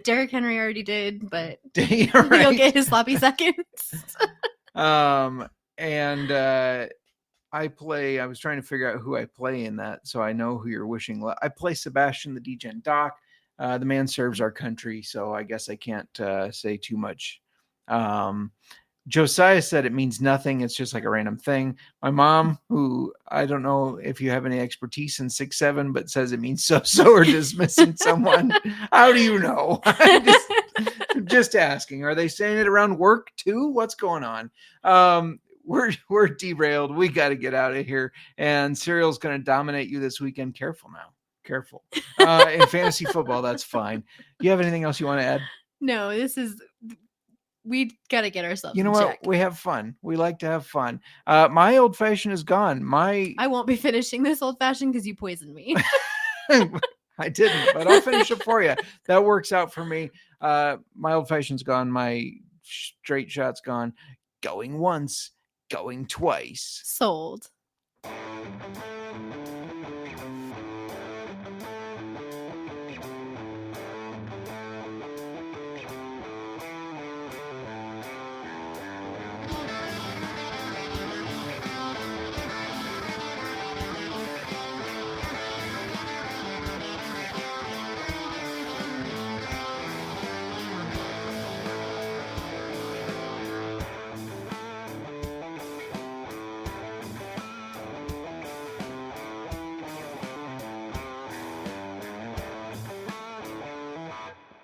Derrick Henry already did, but right. He'll get his sloppy seconds. I was trying to figure out who I play in that, so I know who you're wishing. I play Sebastian the D-Gen Doc. The man serves our country, so I guess I can't say too much. Josiah said it means nothing. It's just like a random thing. My mom, who I don't know if you have any expertise in 6'7", but says it means so or dismissing someone. How do you know? Just asking. Are they saying it around work too? What's going on? We're derailed. We got to get out of here. And Cereal's going to dominate you this weekend. Careful now. Careful. In fantasy football, that's fine. Do you have anything else you want to add? No, we got to get ourselves You know in what? check. We have fun. We like to have fun. My old fashioned is gone. I won't be finishing this old fashioned because you poisoned me. I didn't, but I'll finish it for you. That works out for me. My old fashioned's gone. My straight shot's gone. Going once, going twice. Sold.